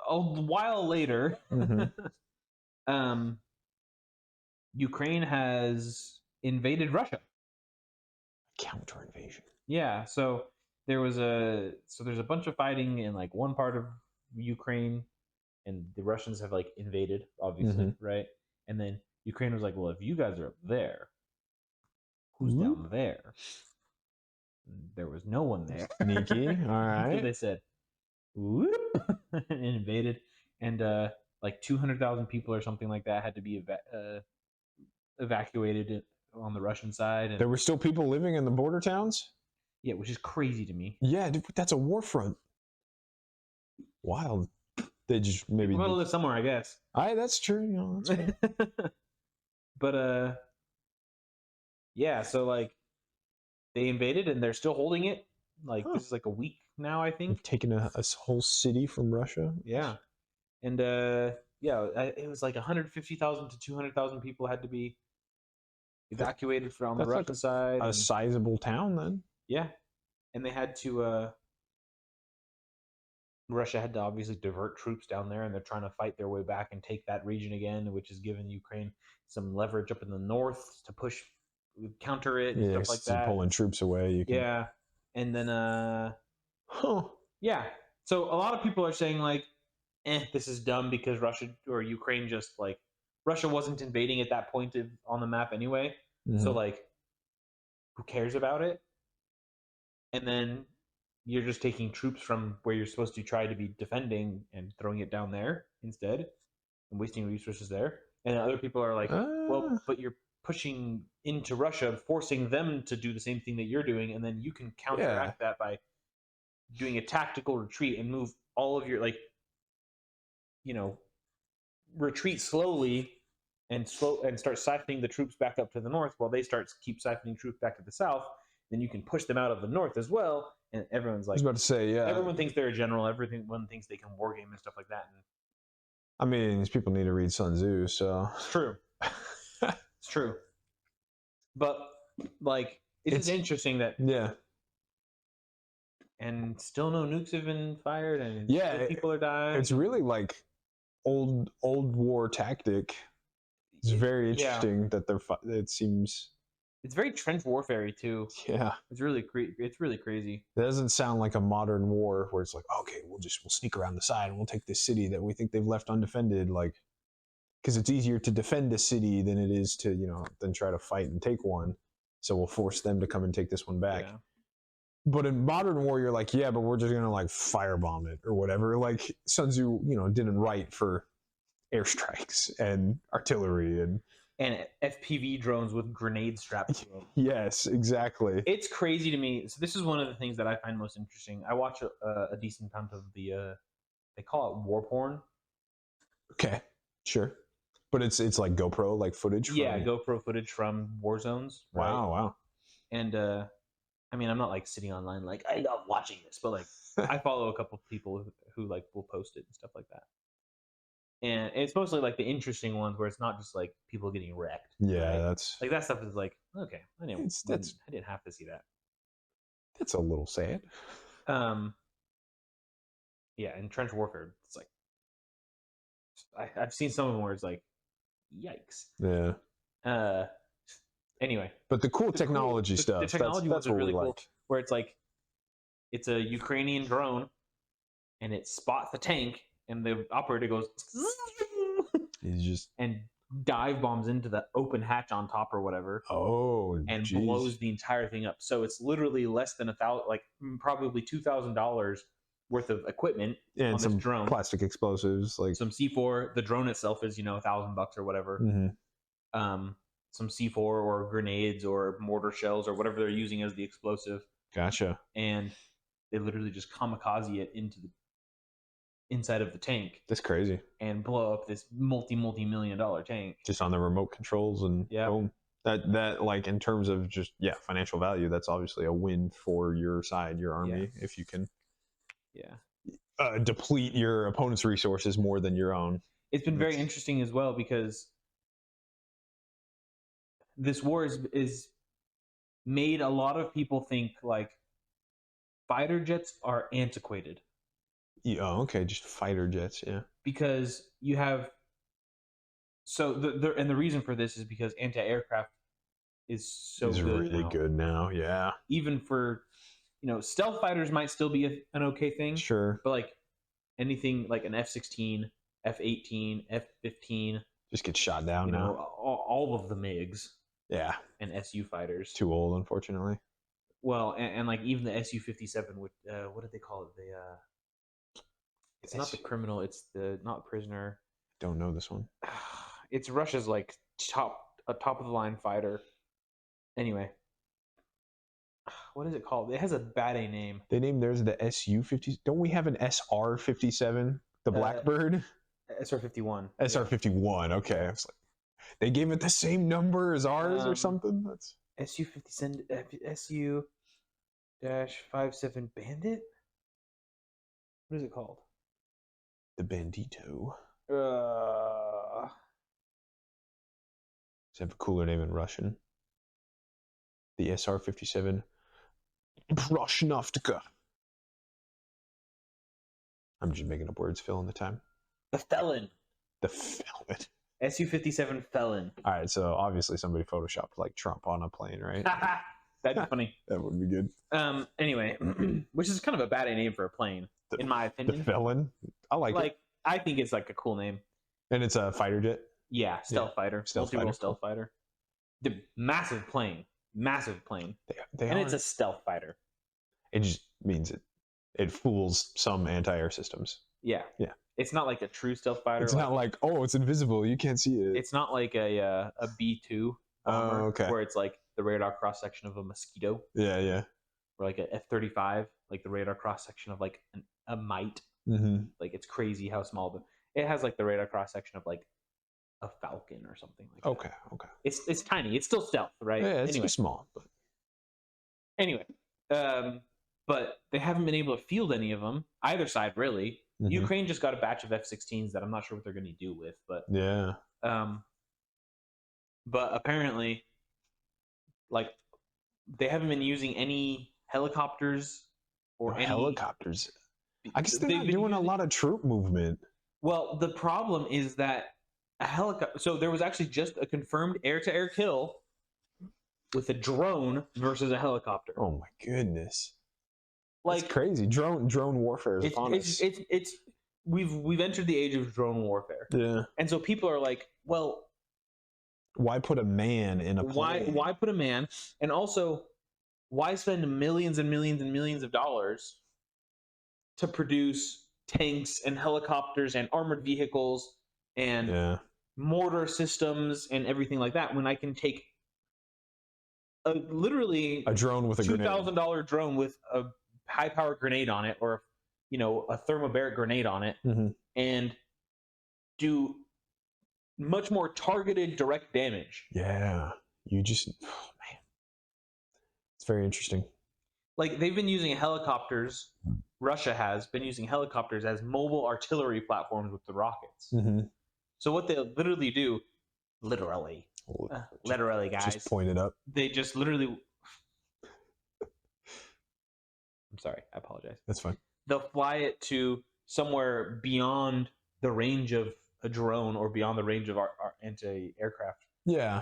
a while later, mm-hmm. Ukraine has invaded Russia. Counter invasion. Yeah, so there's a bunch of fighting in like one part of Ukraine, and the Russians have like invaded, obviously, right? And then Ukraine was like, well, if you guys are up there, who's down there? There was no one there. Sneaky. All right. So they said, whoop, and invaded, and like 200,000 people or something like that had to be evacuated on the Russian side. And there were still people living in the border towns? Yeah, which is crazy to me. Yeah, that's a war front. Wild. They just maybe want to live somewhere, I guess. That's true. That's but yeah, so like they invaded and they're still holding it. Like this is like a week now, I think. They've taken a whole city from Russia. Yeah, and it was like 150,000 to 200,000 people had to be evacuated from the Russian side. A sizable town, then. Yeah, and they had to. Russia had to obviously divert troops down there, and they're trying to fight their way back and take that region again, which has given Ukraine some leverage up in the north to counter it and stuff like that. Pulling troops away. Yeah, and then yeah. So a lot of people are saying like, this is dumb because Russia or Ukraine just like Russia wasn't invading at that point on the map anyway. Mm-hmm. So like, who cares about it? And then you're just taking troops from where you're supposed to try to be defending and throwing it down there instead and wasting resources there. And other people are like, well, but you're pushing into Russia, forcing them to do the same thing that you're doing, and then you can counteract that by doing a tactical retreat and move all of your retreat slowly and start siphoning the troops back up to the north while they keep siphoning troops back to the south. Then you can push them out of the north as well, and everyone's like, I was about to say, yeah. Everyone thinks they're a general. Everyone thinks they can wargame and stuff like that. And I mean, these people need to read Sun Tzu, so it's true. It's true. But like, it's interesting that and still no nukes have been fired, and people are dying. It's really like old war tactic. It's very interesting that it seems. It's very trench warfare too. Yeah, it's really crazy. It doesn't sound like a modern war where it's like, okay, we'll sneak around the side and we'll take this city that we think they've left undefended, like, because it's easier to defend a city than it is to than try to fight and take one. So we'll force them to come and take this one back. Yeah. But in modern war, you're like, yeah, but we're just gonna like firebomb it or whatever. Like Sun Tzu, didn't write for airstrikes and artillery and FPV drones with grenades strapped to them. Yes, exactly. It's crazy to me. So this is one of the things that I find most interesting. I watch a decent amount of they call it war porn. Okay, sure. But it's like GoPro like footage. GoPro footage from war zones. Right? Wow. And I mean, I'm not like sitting online like I love watching this, but like I follow a couple of people who like will post it and stuff like that. And it's mostly like the interesting ones where it's not just like people getting wrecked. Yeah, right? that's like that stuff is like, okay, I didn't have to see that. That's a little sad. Yeah, in trench warfare, it's like I've seen some of them where it's like, yikes. Yeah. Anyway, but the cool technology stuff. The technology ones are really cool. Where it's like, it's a Ukrainian drone, and it spots the tank. And the operator goes and dive bombs into the open hatch on top or whatever. Oh, and blows the entire thing up. So it's literally less than probably $2,000 worth of equipment and on some this drone. Plastic explosives, like some C4. The drone itself is $1,000 or whatever. Mm-hmm. Some C4 or grenades or mortar shells or whatever they're using as the explosive. Gotcha. And they literally just kamikaze it into the inside of the tank. That's crazy. And blow up this multi-million-dollar tank just on the remote controls, and boom. That like in terms of just financial value, that's obviously a win for your side, your army, if you can deplete your opponent's resources more than your own. It's been very interesting as well, because this war is made a lot of people think like fighter jets are antiquated. Oh, okay, just fighter jets, yeah. Because you have the reason for this is because anti-aircraft is really good now, yeah. Even for stealth fighters might still be an okay thing, sure, but like anything like an F-16, F-18, F-15 just get shot down now. All of the MiGs, and Su fighters. Too old, unfortunately. Well, and like even the Su-57, which what did they call it? It's not the criminal. It's the not prisoner. Don't know this one. It's Russia's like top of the line fighter. Anyway, what is it called? It has a bad A name. They named theirs the Su-50. Don't we have an SR-57? The Blackbird. SR-51. SR-51. Okay, I was like, they gave it the same number as ours or something. That's Su-57 Su-57 Bandit. What is it called? The Bandito. Does it have a cooler name in Russian? The SR-57 Proshnovka. I'm just making up words, fill in the time. The Felon. The Felon. Su-57 Felon. All right, so obviously somebody photoshopped like Trump on a plane, right? That'd be funny. That would be good. Anyway, which is kind of a bad name for a plane, in my opinion. The Felon? I like it. I think it's like a cool name. And it's a fighter jet? Yeah, stealth fighter. Multi-role stealth fighter. The massive plane. Massive plane. And it's a stealth fighter. It just means it fools some anti-air systems. Yeah. Yeah. It's not like a true stealth fighter. It's not like, oh, it's invisible, you can't see it. It's not like a B-2. bomber, okay. where it's like the radar cross section of a mosquito, Yeah, yeah. or like a F-35, like the radar cross section of like a mite. Mm-hmm. Like it's crazy how small, but it has like the radar cross section of like a falcon or something like that. Okay, okay. It's tiny. It's still stealth, right? Yeah, it's anyway. too small. But Anyway, but they haven't been able to field any of them, either side, really. Mhm. Ukraine just got a batch of F-16s that I'm not sure what they're going to do with, but yeah. But apparently, like, they haven't been using any helicopters or No any helicopters. I guess they're they've not been doing a using- lot of troop movement. Well, the problem is that a helicopter. So there was actually just a confirmed air-to-air kill with a drone versus a helicopter. Oh my goodness! Like That's crazy. Drone warfare is upon us. it's we've entered the age of drone warfare. Yeah. And so people are like, well, why put a man in a plane? why put a man? And also, why spend millions and millions and millions of dollars to produce tanks and helicopters and armored vehicles and mortar systems and everything like that when I can take literally a drone with a $2,000 drone with a high-powered grenade on it, or a thermobaric grenade on it, and do much more targeted direct damage. Yeah, man, it's very interesting. Like, they've been using helicopters. Russia has been using helicopters as mobile artillery platforms with the rockets. So what they literally do, literally, guys, just point it up. They just literally. I'm sorry, I apologize. That's fine. They'll fly it to somewhere beyond the range of a drone or beyond the range of our anti-aircraft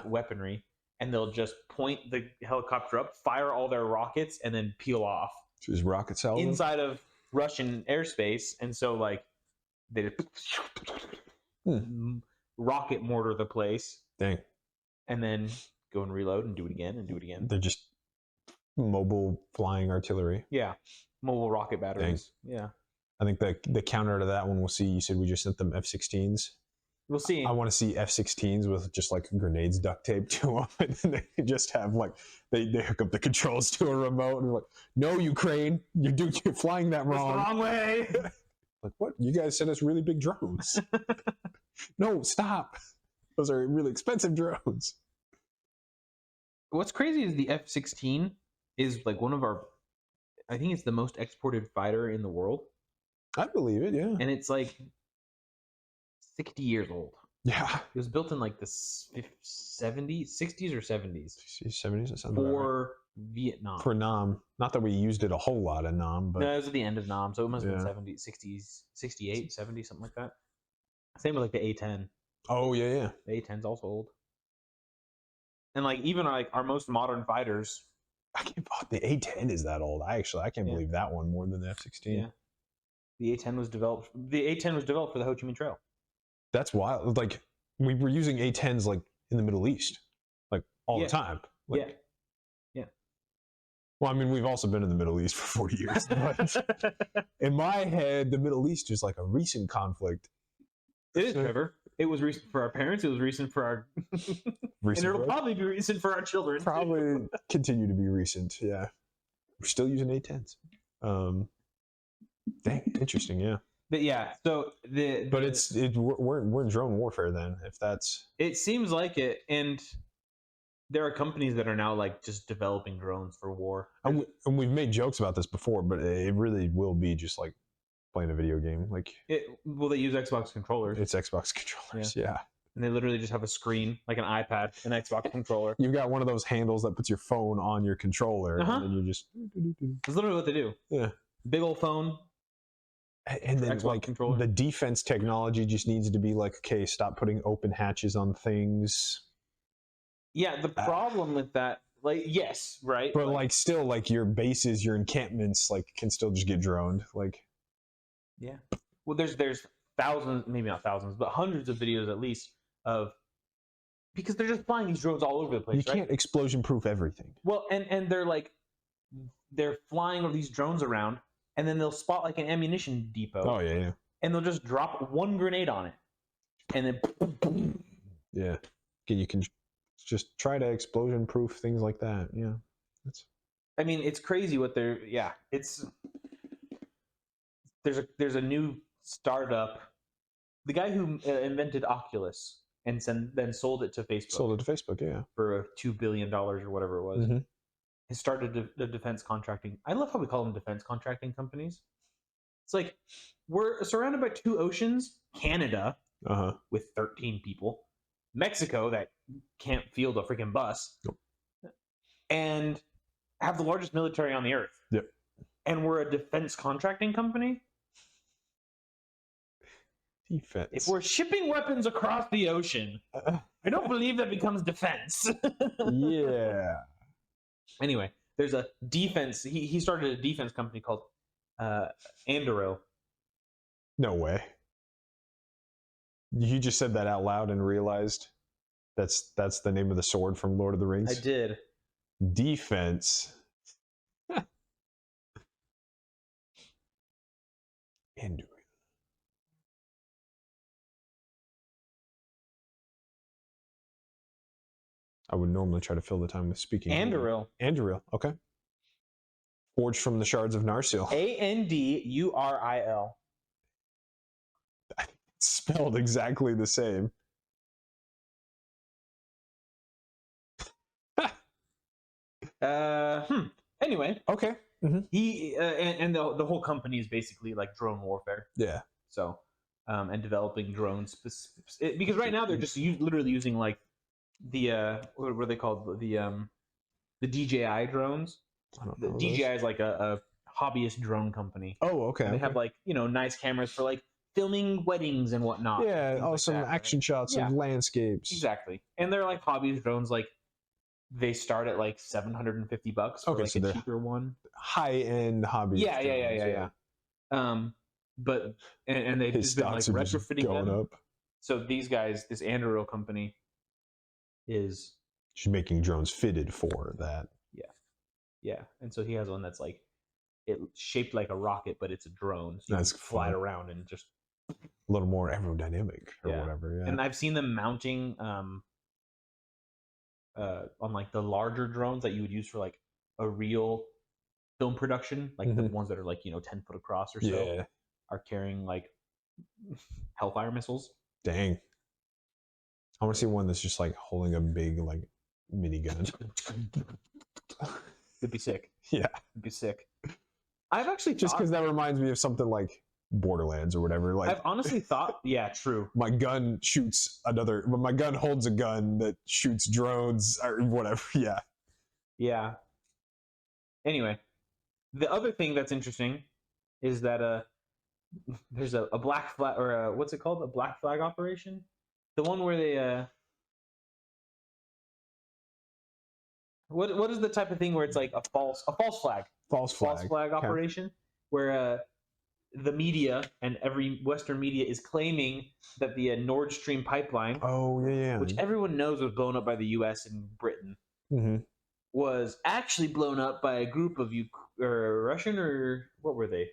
weaponry, and they'll just point the helicopter up, fire all their rockets, and then peel off. Just rocket salvo inside of Russian airspace, and so like they just rocket mortar the place. Dang. And then go and reload and do it again and do it again. They're just mobile flying artillery. Yeah, mobile rocket batteries. Dang. Yeah. I think the counter to that one we'll see. You said we just sent them F-16s. We'll see. I want to see F-16s with just like grenades duct taped to them, and then they just have like they hook up the controls to a remote, and they're like, "No, Ukraine, you're flying that wrong. It's the wrong way." Like, what? You guys sent us really big drones. No, stop. Those are really expensive drones. What's crazy is the F-16 is like one of our. I think it's the most exported fighter in the world. I believe it, yeah. And it's like 60 years old. Yeah. It was built in like the 70s, 60s or 70s. 70s, that sounds for Vietnam. For Nam. Not that we used it a whole lot in Nam, but. No, it was at the end of Nam, so it must have been 70s, 60s, 68, 70, something like that. Same with like the A-10. Oh, yeah. The A-10's also old. And like even like our most modern fighters. The A-10 is that old. I can't believe that one more than the F-16. Yeah. The A-10 was developed. The A-10 was developed for the Ho Chi Minh Trail. That's wild. Like we were using A-10s like in the Middle East, like all the time. Like, yeah. Well, I mean, we've also been in the Middle East for 40 years. But in my head, the Middle East is like a recent conflict. It is, Trevor. It was recent for our parents. It was recent for our. And it'll probably be recent for our children. Probably continue to be recent. Yeah, we're still using A-10s. Dang, interesting. Yeah. But yeah, so we're in drone warfare then. If that's. It seems like it, and there are companies that are now like just developing drones for war. And we've made jokes about this before, but it really will be just like playing a video game. Like will they use Xbox controllers? It's Xbox controllers, yeah. And they literally just have a screen, like an iPad, an Xbox controller. You've got one of those handles that puts your phone on your controller, and then you just. That's literally what they do. Yeah. Big old phone. And then like controller. The defense technology just needs to be like, okay, stop putting open hatches on things. Yeah, the problem with that, like, yes, right? But like still, like your bases, your encampments, like can still just get droned. Like. Yeah. Well, there's thousands, maybe not thousands, but hundreds of videos at least of, because they're just flying these drones all over the place. You can't explosion proof everything. Well, and they're flying all these drones around, and then they'll spot like an ammunition depot. Oh yeah. And they'll just drop one grenade on it, and then. Yeah. You can Just try to explosion-proof things like that. Yeah. I mean, it's crazy what they're. Yeah, it's there's a new startup. The guy who invented Oculus and then sold it to Facebook. Sold it to Facebook, yeah. For $2 billion or whatever it was. Mm-hmm. Has started the defense contracting. I love how we call them defense contracting companies. It's like we're surrounded by 2 oceans: Canada with 13 people, Mexico that can't field a freaking bus, and have the largest military on the earth. Yep. And we're a defense contracting company. Defense. If we're shipping weapons across the ocean, I don't believe that becomes defense. Yeah. Anyway, there's a defense. He started a defense company called Anduril. No way. You just said that out loud and realized that's the name of the sword from Lord of the Rings? I did. Defense. Anduril. I would normally try to fill the time with speaking. Anduril. Anduril, okay. Forged from the shards of Narsil. Anduril. It's spelled exactly the same. Anyway, okay. Mm-hmm. He and the whole company is basically like drone warfare. Yeah. So, and developing drones because right now they're just literally using like the what are they called, the DJI drones. The DJI is like a hobbyist drone company. Oh, okay. And they have like nice cameras for like filming weddings and whatnot. Yeah, some action shots of landscapes. Exactly, and they're like hobbyist drones. Like they start at like $750 for like a cheaper one. High-end hobby. Yeah. But and they've just been like retrofitting going them. Up. So these guys, this Anduril company, is she's making drones fitted for that. Yeah, and so he has one that's like shaped like a rocket, but it's a drone. So that's you can fly it around and just a little more aerodynamic or whatever. Yeah. And I've seen them mounting on like the larger drones that you would use for like a real film production, like the ones that are like 10 foot across or so, are carrying like Hellfire missiles. Dang. I want to see one that's just like holding a big like minigun. It'd be sick. Yeah. It'd be sick. I've actually just because that reminds me of something like Borderlands or whatever. Like I've honestly thought, yeah, true. My gun shoots my gun holds a gun that shoots drones or whatever. Yeah. Yeah. Anyway, the other thing that's interesting is that there's a black flag, or what's it called? A black flag operation? The one where they what is the type of thing where it's like a false flag? False flag operation where the media and every Western media is claiming that the Nord Stream pipeline, which everyone knows was blown up by the U.S. and Britain, was actually blown up by a group of Russian, or what were they?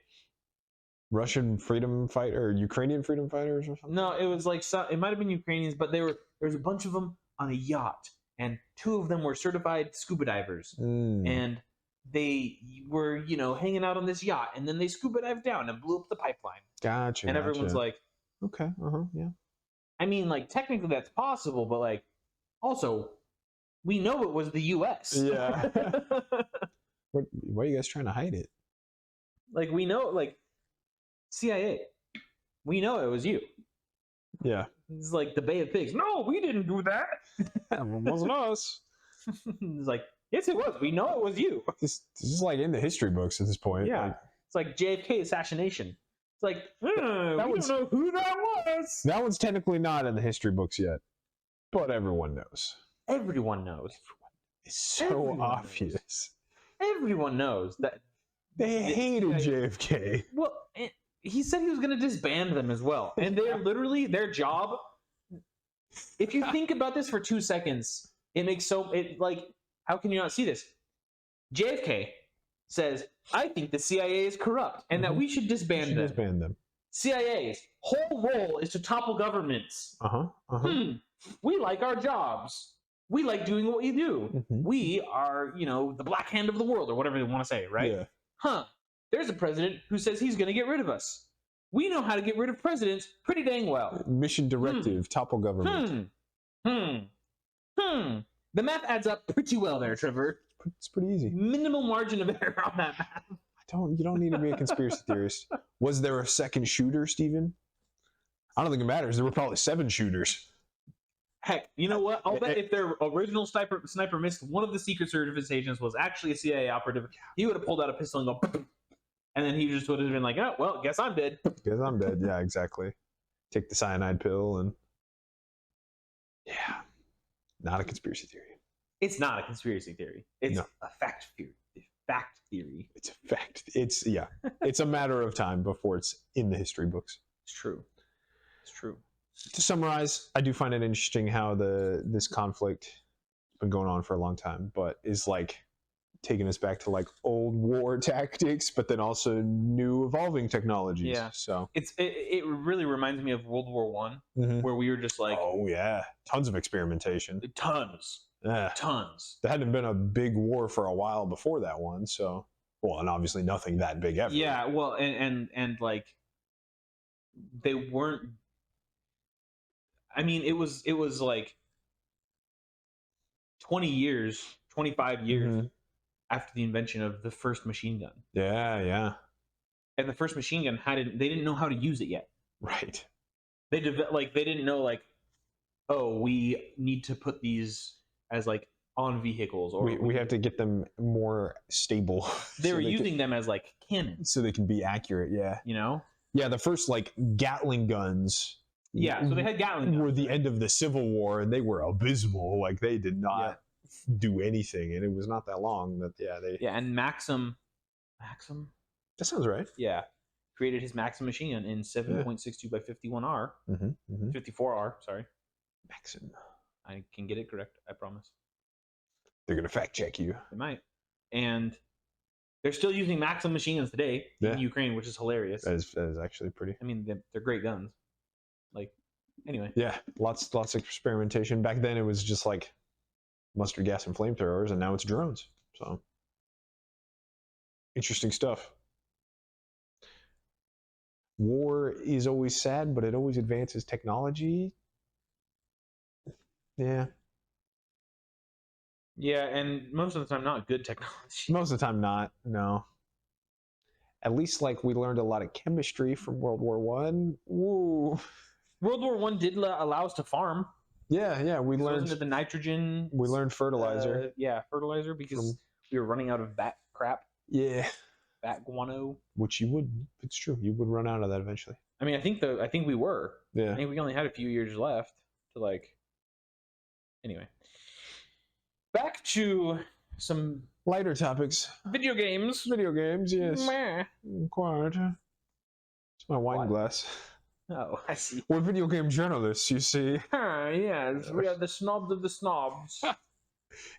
Russian freedom fighter or Ukrainian freedom fighters or something? No, it was like it might have been Ukrainians, but there was a bunch of them on a yacht, and 2 of them were certified scuba divers, and they were hanging out on this yacht, and then they scuba dived down and blew up the pipeline. Gotcha. And everyone's like, okay, yeah. I mean, like technically that's possible, but like also we know it was the U.S. Yeah. Why are you guys trying to hide it? Like we know, like CIA, we know it was you. Yeah. It's like the Bay of Pigs. No, we didn't do that. It wasn't us. It's like, yes, it was. We know it was you. This is like in the history books at this point. Yeah. It's like JFK assassination. It's like, we don't know who that was. That one's technically not in the history books yet, but everyone knows. Everyone knows. It's so obvious. Everyone knows that. They hated JFK. Well, he said he was going to disband them as well. And they're literally, their job, if you think about this for 2 seconds, it makes like, how can you not see this? JFK says, I think the CIA is corrupt and that we should disband them. CIA's whole role is to topple governments. We like our jobs. We like doing what we do. Mhm. We are, the black hand of the world, or whatever they want to say, right? Yeah. Huh. There's a president who says he's going to get rid of us. We know how to get rid of presidents pretty dang well. Mission directive, topple government. The math adds up pretty well there, Trevor. It's pretty easy. Minimal margin of error on that math. You don't need to be a conspiracy theorist. Was there a second shooter, Steven? I don't think it matters. There were probably 7 shooters. Heck, you know what? I'll bet if their original sniper missed, one of the Secret Service agents was actually a CIA operative, he would have pulled out a pistol and go, and then he just would have been like, oh, well, guess I'm dead. Guess I'm dead. Yeah, exactly. Take the cyanide pill and... Yeah. Not a conspiracy theory. It's not a conspiracy theory. It's a fact theory. Fact theory. It's a fact. It's a matter of time before it's in the history books. It's true. It's true. To summarize, I do find it interesting how this conflict has been going on for a long time, but is like taking us back to like old war tactics, but then also new evolving technologies. Yeah. So it really reminds me of World War One, where we were just like, oh yeah, tons of experimentation, tons. There hadn't been a big war for a while before that one, so and obviously nothing that big ever. Yeah, well, and like they weren't. I mean, it was like 25 years after the invention of the first machine gun. Yeah. And the first machine gun they didn't know how to use it yet. Right. They didn't know like, oh, we need to put these as like on vehicles, or we have to get them more stable. They were using them as like cannons, so they can be accurate. Yeah. Yeah, the first like Gatling guns. Yeah, so they had Gatling guns. Were the end of the Civil War, and they were abysmal. Like they did not do anything, and it was not that long that they. Yeah, and Maxim. That sounds right. Yeah, created his Maxim machine gun in 7.62 by 51R. 54R. Sorry. Maxim. I can get it correct. I promise. They're gonna fact check you. They might, and they're still using Maxim machine guns today in Ukraine, which is hilarious. That is actually pretty. I mean, they're great guns. Like, anyway. Yeah, lots of experimentation. Back then, it was just like mustard gas and flamethrowers, and now it's drones. So interesting stuff. War is always sad, but it always advances technology. Yeah. Yeah, and most of the time, not good technology. Most of the time, not. No. At least, like, we learned a lot of chemistry from World War One. Woo. World War One did allow us to farm. Yeah, we learned the nitrogen. We learned fertilizer. Fertilizer because we were running out of bat crap. Yeah. Bat guano. Which you would. It's true. You would run out of that eventually. I mean, I think we were. Yeah. I think we only had a few years left to like. Anyway. Back to some lighter topics. Video games. Video games, yes. Meh. Quite. It's my wine glass. Oh, I see. We're video game journalists, you see. Yes, we are the snobs of the snobs.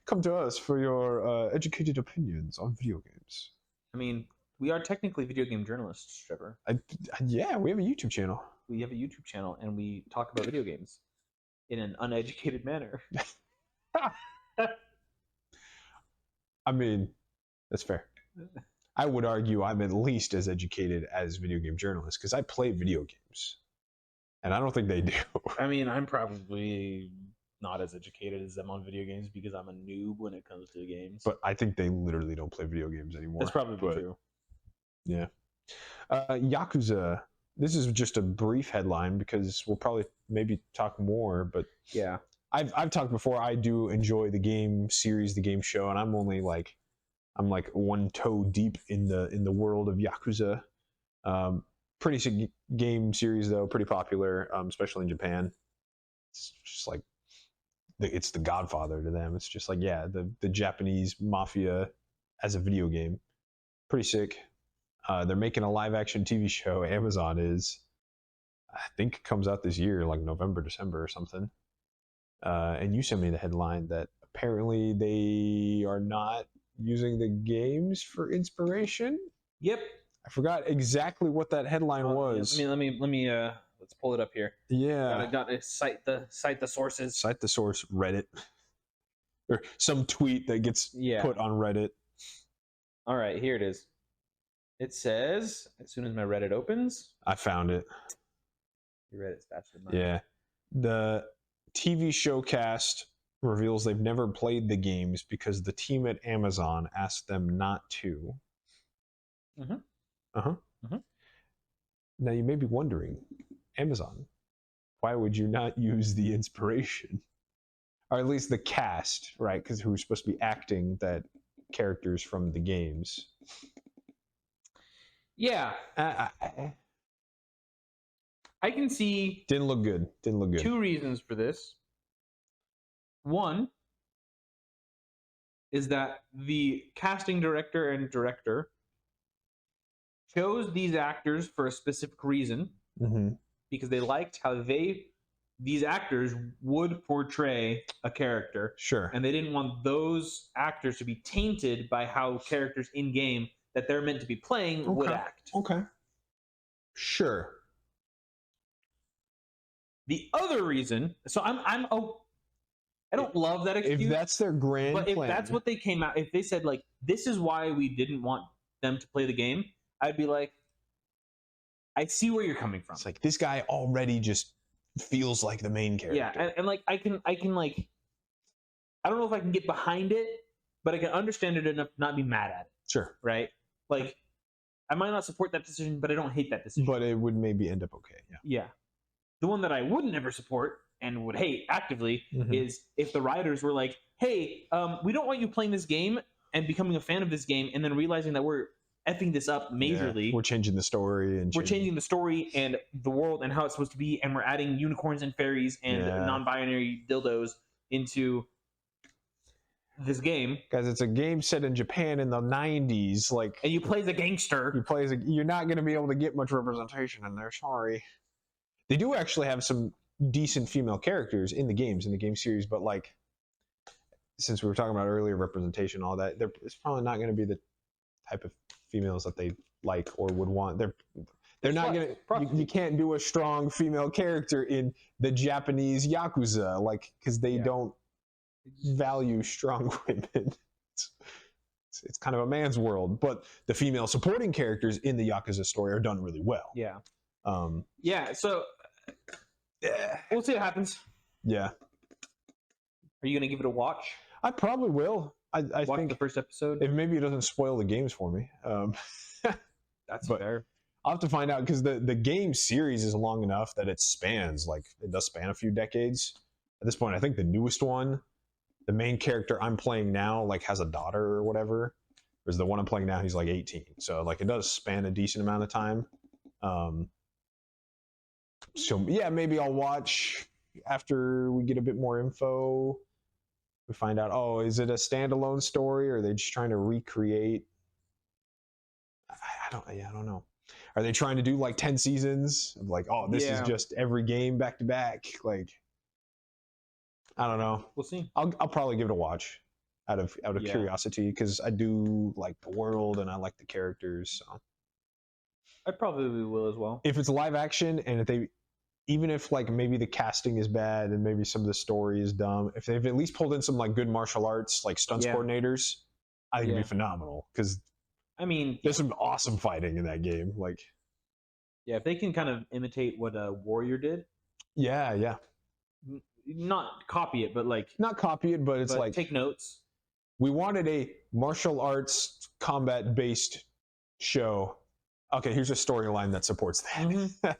Come to us for your educated opinions on video games. I mean, we are technically video game journalists, Trevor. Yeah, we have a YouTube channel. We have a YouTube channel, and we talk about video games in an uneducated manner. I mean, that's fair. I would argue I'm at least as educated as video game journalists because I play video games, and I don't think they do. I mean, I'm probably not as educated as them on video games because I'm a noob when it comes to games. But I think they literally don't play video games anymore. That's probably true. Yeah. Yakuza. This is just a brief headline because we'll probably maybe talk more, but yeah. I've talked before. I do enjoy the game series, the game show, and I'm like one toe deep in the world of Yakuza. Pretty sick game series though, pretty popular, especially in Japan. It's just like it's the Godfather to them. It's just like the Japanese mafia as a video game. Pretty sick. They're making a live action TV show. Amazon is, I think, it comes out this year, like November, December or something. And you sent me the headline that apparently they are not using the games for inspiration. Yep. I forgot exactly what that headline was. Let me let's pull it up here. Yeah. I got to cite the sources. Cite the source, Reddit. or some tweet that gets put on Reddit. All right, here it is. It says, as soon as my Reddit opens, I found it. Your Reddit's faster than mine. Yeah. The TV show cast reveals they've never played the games because the team at Amazon asked them not to. Mm-hmm. Uh-huh. Mm-hmm. Now you may be wondering, Amazon, why would you not use the inspiration? Or at least the cast, right? Because who's supposed to be acting that characters from the games. Yeah. I can see... Didn't look good. Two reasons for this. One is that the casting director and director chose these actors for a specific reason, because they liked how these actors would portray a character. Sure. And they didn't want those actors to be tainted by how characters in game that they're meant to be playing would act. Okay. Sure. The other reason, so I don't love that excuse. If that's their grand plan. But if that's what they came out, if they said like, this is why we didn't want them to play the game, I'd be like, I see where you're coming from. It's like, this guy already just feels like the main character. Yeah, and like I can like, I don't know if I can get behind it, but I can understand it enough to not be mad at it. Sure. Right? Like, I might not support that decision, but I don't hate that decision. But it would maybe end up okay. Yeah. Yeah. The one that I would never support and would hate actively is if the writers were like, hey, we don't want you playing this game and becoming a fan of this game and then realizing that we're effing this up majorly. Yeah, we're changing the story. We're changing the story and the world and how it's supposed to be, and we're adding unicorns and fairies and non-binary dildos into this game. Guys, it's a game set in Japan in the 90s. Like, and you play as a gangster. You're not going to be able to get much representation in there. Sorry. They do actually have some decent female characters in the games, in the game series, but like, since we were talking about earlier representation, all that, it's probably not going to be the type of females that they like or would want. They're not going to, you can't do a strong female character in the Japanese Yakuza, like, because they don't value strong women. It's kind of a man's world, but the female supporting characters in the Yakuza story are done really well. Yeah. So we'll see what happens. Yeah. Are you gonna give it a watch? I probably will. I watch think the first episode. If maybe it doesn't spoil the games for me. That's fair. I'll have to find out, because the game series is long enough that it spans, like, it does span a few decades. At this point, I think the newest one, the main character I'm playing now, like, has a daughter or whatever. Whereas the one I'm playing now, he's like 18. So like, it does span a decent amount of time. So yeah, maybe I'll watch after we get a bit more info. We find out, oh, is it a standalone story, or are they just trying to recreate? I don't know. Are they trying to do like 10 seasons? Like, oh, this is just every game back to back. Like, I don't know. We'll see. I'll probably give it a watch out of curiosity, because I do like the world and I like the characters. So I probably will as well. If it's live action, and if they, even if like maybe the casting is bad and maybe some of the story is dumb, if they've at least pulled in some like good martial arts, like stunts coordinators, I think it'd be phenomenal. Because I mean, there's some awesome fighting in that game. Like, yeah, if they can kind of imitate what Warrior did. Yeah. Not copy it, but like, not copy it, but it's like, take notes. We wanted a martial arts combat based show. Okay, here's a storyline that supports that.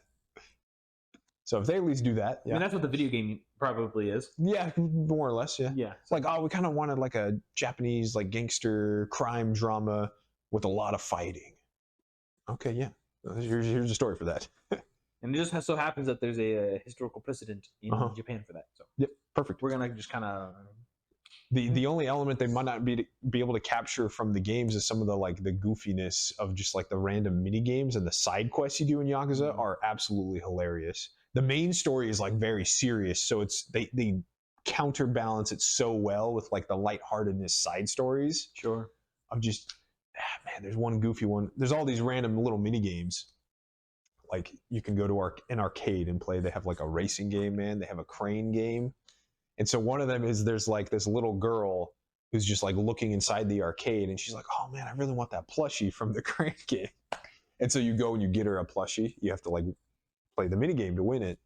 So if they at least do that, I mean, that's what the video game probably is. Yeah, more or less. Yeah. Yeah. It's like, oh, we kind of wanted like a Japanese like gangster crime drama with a lot of fighting. Okay, yeah. Here's a story for that. And it just so happens that there's a historical precedent in Japan for that. So yep, perfect. We're gonna just kind of the only element they might not be able to capture from the games is some of the like the goofiness of just like the random mini games, and the side quests you do in Yakuza are absolutely hilarious. The main story is like very serious, so it's they counterbalance it so well with like the lightheartedness side stories. Sure. Of just man, there's one goofy one. There's all these random little mini games. Like, you can go to an arcade and play. They have like a racing game, man. They have a crane game. And so one of them is there's like this little girl who's just like looking inside the arcade, and she's like, "Oh man, I really want that plushie from the crank game." And so you go and you get her a plushie. You have to like play the minigame to win it.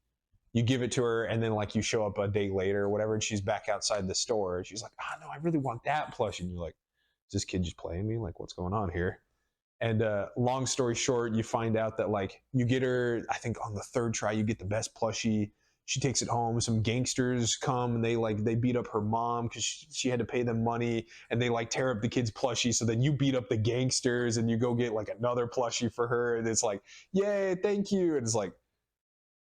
You give it to her, and then like you show up a day later or whatever, and she's back outside the store. And she's like, "Oh no, I really want that plushie." And you're like, "Is this kid just playing me? Like, what's going on here?" And long story short, you find out that like you get her, I think on the third try, you get the best plushie. She takes it home. Some gangsters come and they beat up her mom because she had to pay them money, and they like tear up the kid's plushie. So then you beat up the gangsters and you go get like another plushie for her, and it's like, yay, thank you. And it's like,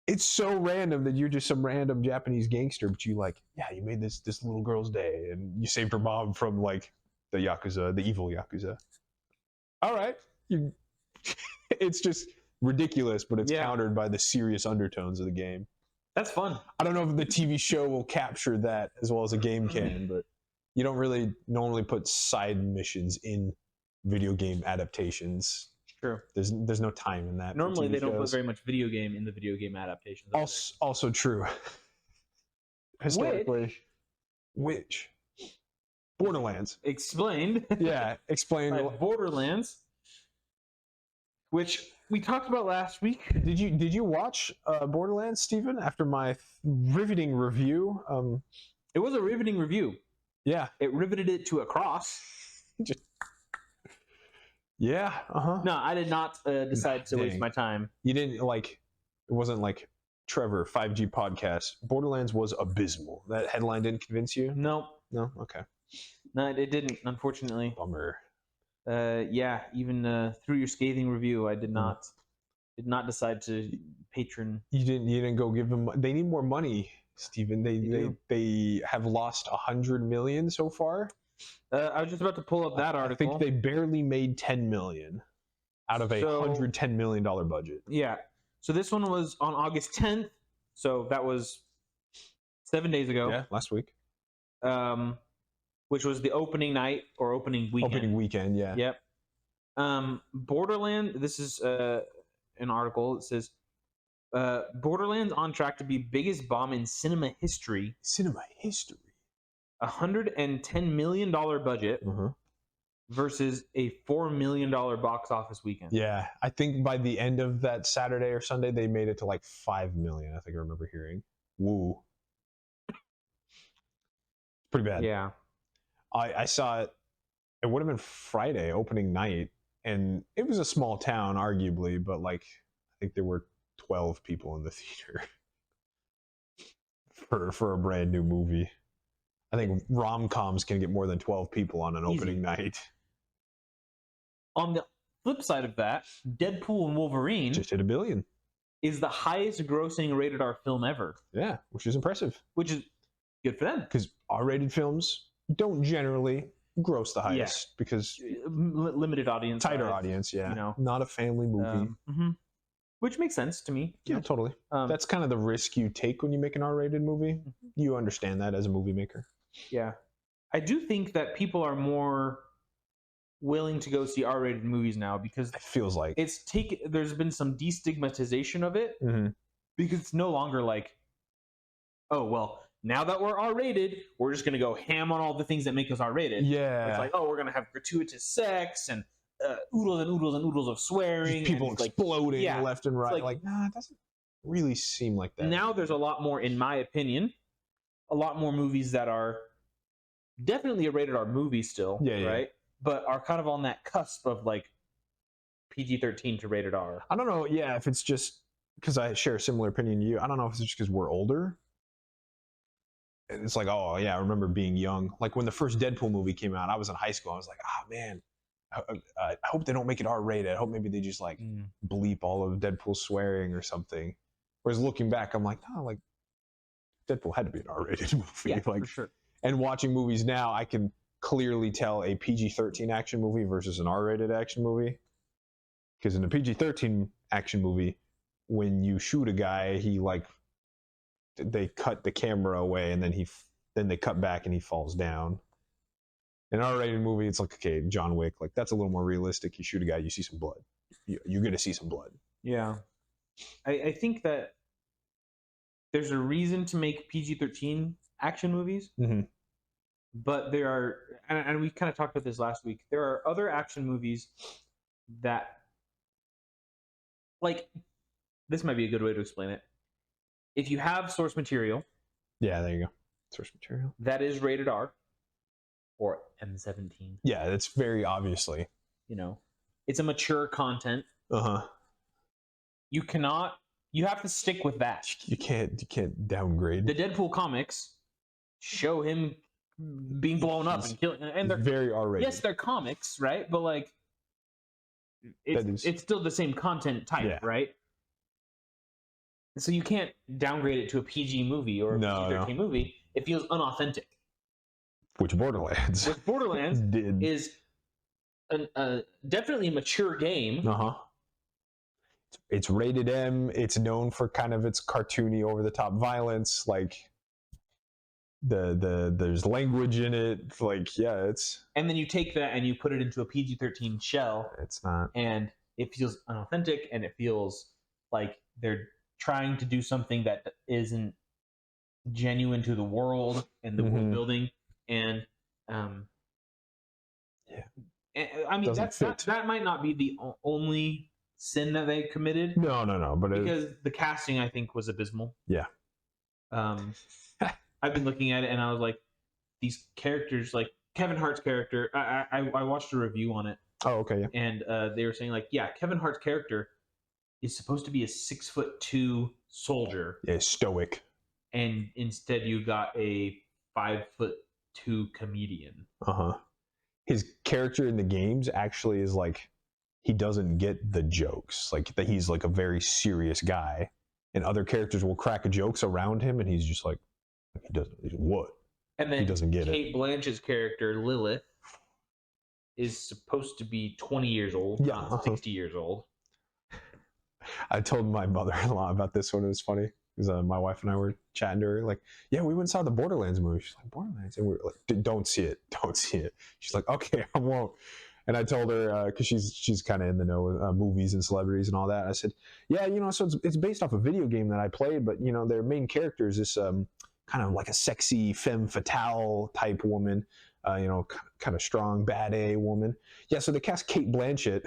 it's so random that you're just some random Japanese gangster, but you like, yeah, you made this little girl's day, and you saved her mom from like the yakuza, the evil yakuza. All right, it's just ridiculous, but it's countered by the serious undertones of the game. That's fun. I don't know if the TV show will capture that as well as a game can, but you don't really normally put side missions in video game adaptations. True. There's no time in that. Normally, they don't put very much video game in the video game adaptations. Also true. Historically, which Borderlands explained. Yeah, explained. Borderlands, which we talked about last week. Did you watch Borderlands, Stephen? After my riveting review, it was a riveting review. Yeah, it riveted it to a cross. Yeah. No, I did not decide to waste my time. You didn't like. It wasn't like Trevor 5G podcast. Borderlands was abysmal. That headline didn't convince you? No. Okay. No, it didn't. Unfortunately. Bummer. Yeah. Even through your scathing review, I did not decide to patron. You didn't go give them. They need more money, Stephen. They have lost $100 million so far. I was just about to pull up that article. I think they barely made $10 million out of a $110 million budget. Yeah. So this one was on August 10th. So that was 7 days ago. Yeah, last week. Which was the opening night or opening weekend. Opening weekend, yeah. Yep. Borderland. This is an article. It says Borderlands on track to be biggest bomb in cinema history. Cinema history. $110 million budget versus a $4 million box office weekend. Yeah, I think by the end of that Saturday or Sunday, they made it to like 5 million. I think I remember hearing. Woo. Pretty bad. Yeah. I saw it. It would have been Friday, opening night, and it was a small town, arguably, but like I think there were 12 people in the theater for a brand new movie. I think rom-coms can get more than 12 people on an opening night. On the flip side of that, Deadpool and Wolverine just hit $1 billion. Is the highest grossing rated R film ever. Yeah, which is impressive. Which is good for them. Because R-rated films don't generally gross the highest because limited audience. Tighter audience, yeah. You know, not a family movie. Which makes sense to me. Yeah, totally. That's kind of the risk you take when you make an R-rated movie. You understand that as a movie maker. Yeah. I do think that people are more willing to go see R-rated movies now because it feels like there's been some destigmatization of it because it's no longer like, oh, well, now that we're R-rated, we're just going to go ham on all the things that make us R-rated. Yeah. It's like, oh, we're going to have gratuitous sex and oodles and oodles and oodles of swearing. Just people exploding left and right. Like, nah, it doesn't really seem like that. Now there's a lot more, in my opinion, a lot more movies that are definitely a rated R movie still, right? But are kind of on that cusp of like PG-13 to rated R. I don't know, if it's just because I share a similar opinion to you. I don't know if it's just because we're older. It's like, oh yeah, I remember being young. Like when the first Deadpool movie came out, I was in high school. I was like, man, I hope they don't make it R-rated. I hope maybe they just like bleep all of Deadpool's swearing or something. Whereas looking back, I'm like, no, like Deadpool had to be an R-rated movie. Yeah, like, for sure. And watching movies now, I can clearly tell a PG-13 action movie versus an R-rated action movie. Because in a PG-13 action movie, when you shoot a guy, they cut the camera away and then they cut back and he falls down. In an R-rated movie, it's like, okay, John Wick, like that's a little more realistic. You shoot a guy, you see some blood. You're going to see some blood. Yeah. I think that there's a reason to make PG-13 action movies, but there are, and we kind of talked about this last week. There are other action movies that, like, this might be a good way to explain it. If you have source material, yeah, there you go, source material that is rated R or M17. Yeah, that's very obviously. It's a mature content. You have to stick with that. You can't downgrade. The Deadpool comics show him being blown up and killing, and they're very R-rated. Yes, they're comics, right? But like, it's still the same content type, right? So you can't downgrade it to a PG movie or a PG-13 movie. It feels unauthentic. Which Borderlands did is definitely a mature game. It's rated M. It's known for kind of its cartoony, over-the-top violence. Like there's language in it. Like it's. And then you take that and you put it into a PG-13 shell. It's not. And it feels unauthentic, and it feels like they're trying to do something that isn't genuine to the world and the world building. And I mean, that might not be the only sin that they committed. No. But because the casting, I think, was abysmal. Yeah. I've been looking at it, and I was like, these characters, like Kevin Hart's character. I watched a review on it. Oh, okay. Yeah. And they were saying, like, yeah, Kevin Hart's character is supposed to be a 6'2" soldier. Yeah, stoic. And instead, you got a 5'2" comedian. His character in the games actually is like, he doesn't get the jokes. Like that, he's like a very serious guy, and other characters will crack jokes around him, and he's just like, he doesn't. What? And then he doesn't get Kate Blanchett's character Lilith is supposed to be 20 years old, not 60 years old. I told my mother-in-law about this one. It was funny because my wife and I were chatting to her, like, yeah, we went and saw the Borderlands movie. She's like, Borderlands? And we were like, don't see it. She's like, okay, I won't. And I told her, because she's kind of in the know with movies and celebrities and all that. I said, yeah, so it's based off a video game that I played, but, their main character is this kind of like a sexy femme fatale type woman, kind of strong, bad A woman. Yeah, so they cast Kate Blanchett,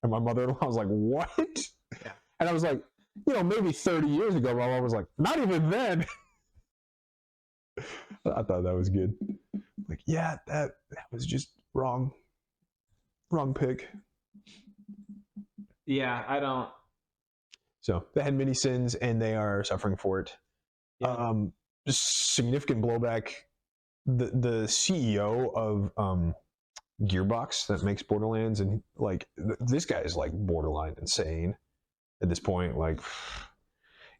and my mother-in-law was like, what? Yeah. And I was like, maybe 30 years ago, my mom was like, not even then. I thought that was good. Like, yeah, that was just wrong pick. Yeah, I don't. So they had many sins, and they are suffering for it. Yeah. Significant blowback. The CEO of Gearbox that makes Borderlands, and like this guy is like borderline insane at this point. Like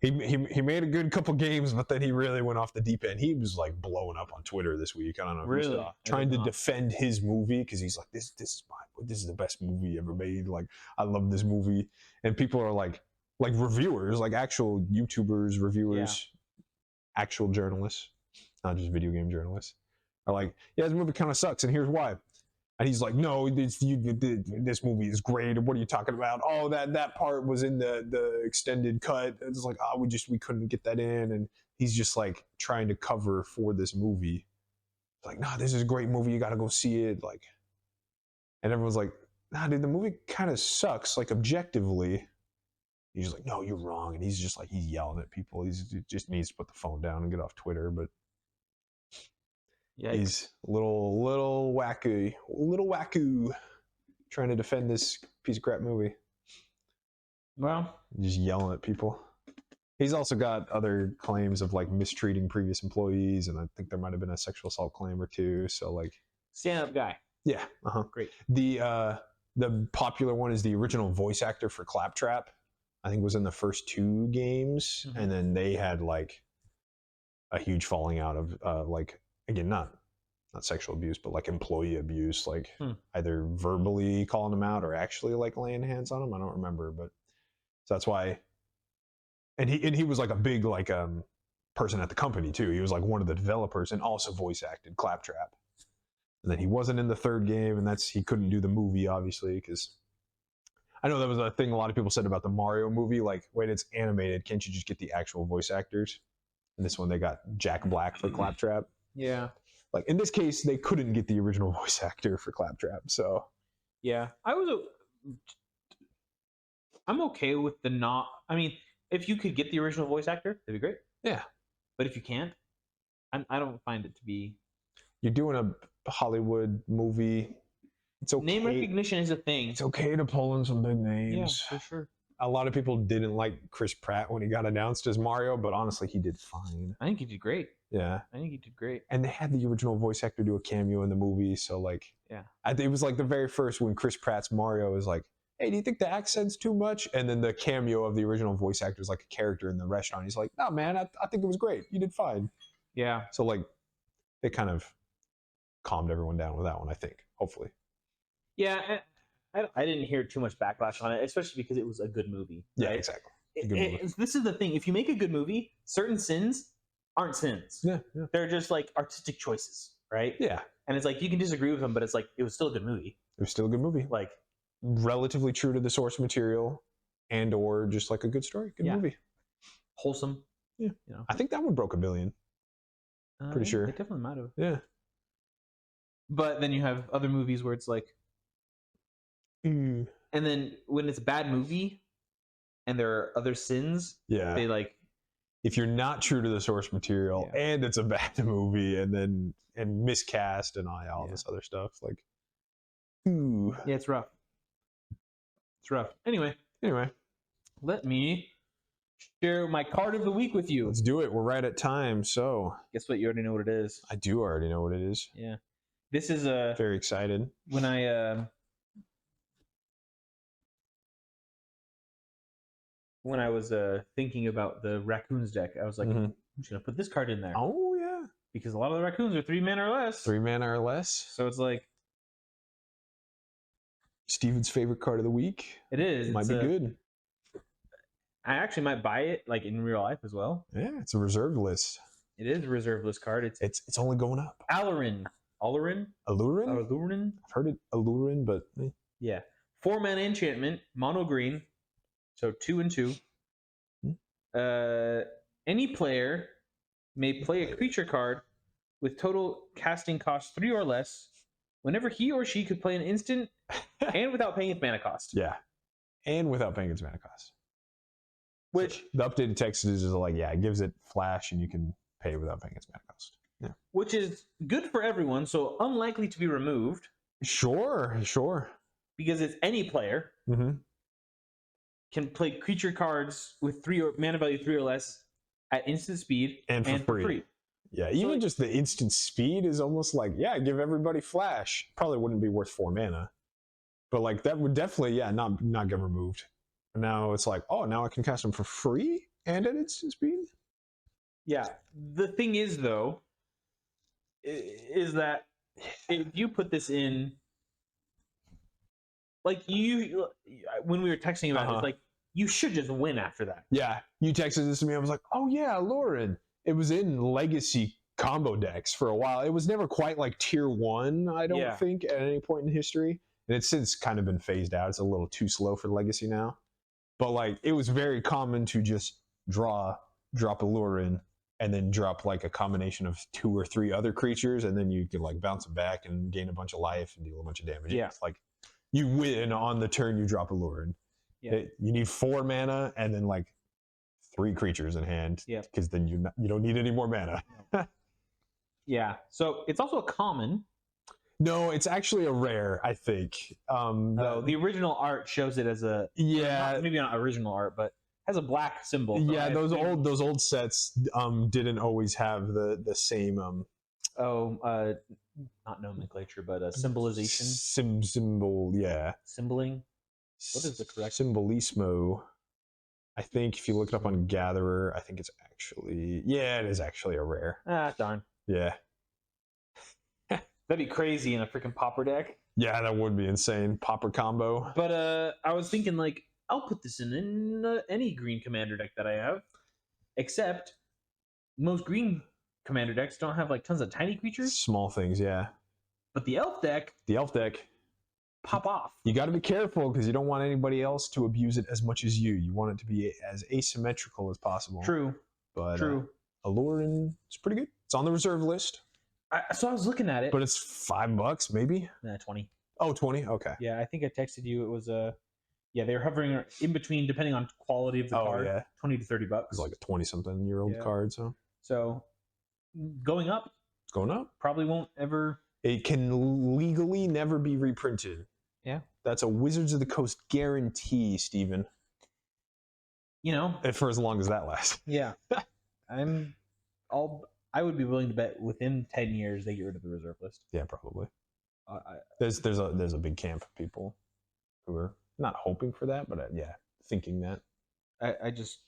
he made a good couple games, but then he really went off the deep end. He was like blowing up on Twitter this week. I don't know if you saw, trying to defend his movie because he's like, this is the best movie ever made. Like, I love this movie, and people are like reviewers, like actual YouTubers, reviewers, actual journalists, not just video game journalists, are like, yeah, this movie kind of sucks, and here's why. And he's like, no, this movie is great. What are you talking about? Oh, that part was in the extended cut. It's like, oh, we couldn't get that in. And he's just like trying to cover for this movie. It's like, nah, this is a great movie. You got to go see it. Like, and everyone's like, nah, dude, the movie kind of sucks. Like, objectively. He's like, no, you're wrong. And he's just like, he's yelling at people. He just needs to put the phone down and get off Twitter. But Yikes. He's a little wacky, trying to defend this piece of crap movie. Well, just yelling at people. He's also got other claims of like mistreating previous employees, and I think there might have been a sexual assault claim or two. So like, stand-up guy. Yeah. Great. The popular one is the original voice actor for Claptrap. I think was in the first 2 games, and then they had like a huge falling out of like. Again, not sexual abuse, but like employee abuse, like either verbally calling them out or actually like laying hands on them. I don't remember, but so that's why. And he was like a big like person at the company too. He was like one of the developers and also voice acted Claptrap. And then he wasn't in the 3rd game, and he couldn't do the movie obviously because I know that was a thing a lot of people said about the Mario movie. Like, wait, it's animated. Can't you just get the actual voice actors? And this one they got Jack Black for Claptrap. Yeah. Like in this case, they couldn't get the original voice actor for Claptrap, so yeah. I'm okay with the not. I mean, if you could get the original voice actor, that'd be great. Yeah. But if you can't, I don't find it to be. You're doing a Hollywood movie. It's okay. Name recognition is a thing. It's okay to pull in some big names. Yeah, for sure. A lot of people didn't like Chris Pratt when he got announced as Mario, but honestly, he did fine. I think he did great. Yeah. I think he did great. And they had the original voice actor do a cameo in the movie, so like, yeah, it was like the very first when Chris Pratt's Mario was like, hey, do you think the accent's too much? And then the cameo of the original voice actor is like a character in the restaurant. He's like, no, man, I think it was great. You did fine. Yeah. So like, they kind of calmed everyone down with that one, I think, hopefully. Yeah, I didn't hear too much backlash on it, especially because it was a good movie. Yeah, right? exactly. This is the thing. If you make a good movie, certain sins aren't sins. Yeah. They're just like artistic choices, right? Yeah. And it's like you can disagree with them, but it's like it was still a good movie. It was still a good movie. Like relatively true to the source material and or just like a good story. Good movie. Wholesome. Yeah. You know. I think that one broke $1 billion. Pretty sure. It definitely might have. Yeah. But then you have other movies where it's like and then when it's a bad movie and there are other sins, they like if you're not true to the source material and it's a bad movie and miscast and all this other stuff, like yeah, it's rough. It's rough. Anyway, let me share my card of the week with you. Let's do it. We're right at time. So guess what? You already know what it is. I do already know what it is. Yeah. This is very excited. When I was thinking about the raccoons deck, I was like, I'm just gonna put this card in there. Oh yeah. Because a lot of the raccoons are 3 mana or less. 3 mana or less. So it's like Steven's favorite card of the week. It is. It might be good. I actually might buy it like in real life as well. Yeah, it's a reserve list. It is a reserve list card. It's only going up. Alurin. Allurin? I've heard it Allurin, but yeah. 4 mana enchantment, mono green. So 2 and 2. Any player may play a creature card with total casting cost 3 or less whenever he or she could play an instant and without paying its mana cost. Yeah. And without paying its mana cost. Which so the updated text is like, it gives it flash and you can pay without paying its mana cost. Yeah. Which is good for everyone, so unlikely to be removed. Sure. Because it's any player can play creature cards with mana value 3 or less at instant speed and for free. Yeah, even just the instant speed is almost like, give everybody flash. Probably wouldn't be worth 4 mana. But like that would definitely, not get removed. And now it's like, now I can cast them for free and at instant speed? Yeah. The thing is, though, is that if you put this in, like when we were texting about it, it's like, you should just win after that. Yeah. You texted this to me. I was like, oh yeah, Lauren. It was in legacy combo decks for a while. It was never quite like tier 1, I don't think, at any point in history. And it's since kind of been phased out. It's a little too slow for legacy now. But like, it was very common to just drop a lure in, and then drop like a combination of 2 or 3 other creatures, and then you could like bounce them back and gain a bunch of life and deal a bunch of damage. Yeah. It's like you win on the turn you drop a lure in. Yeah. You need 4 mana and then like 3 creatures in hand. Yeah. Because then you don't need any more mana. Yeah. So it's also a common. No, it's actually a rare, I think. The original art shows it as a maybe not original art, but has a black symbol. So yeah, those old sets didn't always have the same not nomenclature, but symbolization. Symbol, yeah. Symboling. What is the correct symbolismo? I think if you look it up on Gatherer, I think it's actually it is actually a rare. Ah, darn. Yeah. That'd be crazy in a freaking Pauper deck. Yeah, that would be insane. Pauper combo. But I was thinking like, I'll put this in any green commander deck that I have, except most green commander decks don't have like tons of tiny creatures. Small things, yeah. But the elf deck pop off. You got to be careful because you don't want anybody else to abuse it as much as you. You want it to be as asymmetrical as possible. True. But true. Alluring. It's pretty good. It's on the reserve list. So I was looking at it. But it's $5 maybe? Nah, 20. Oh, 20? Okay. Yeah, I think I texted you. It was yeah, they were hovering in between, depending on quality of the card, yeah. 20 to $30. It's like a 20-something-year-old card, so. So going up. It's going up. Probably won't ever. It can legally never be reprinted. Yeah. That's a Wizards of the Coast guarantee, Steven. You know. And for as long as that lasts. Yeah. I would be willing to bet within 10 years they get rid of the reserve list. Yeah, probably. There's a big camp of people who are not hoping for that, but thinking that. I just,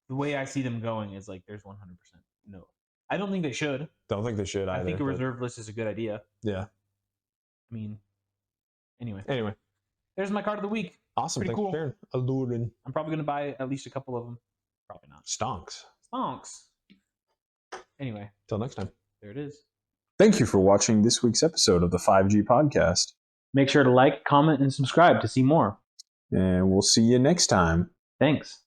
the way I see them going is like there's 100% no. I don't think they should. Don't think they should either. I think a reserve list is a good idea. Yeah. I mean, anyway. There's my card of the week. Awesome. Pretty cool. For Alluring. I'm probably going to buy at least a couple of them. Probably not. Stonks. Anyway. Till next time. There it is. Thank you for watching this week's episode of the 5G Podcast. Make sure to like, comment, and subscribe to see more. And we'll see you next time. Thanks.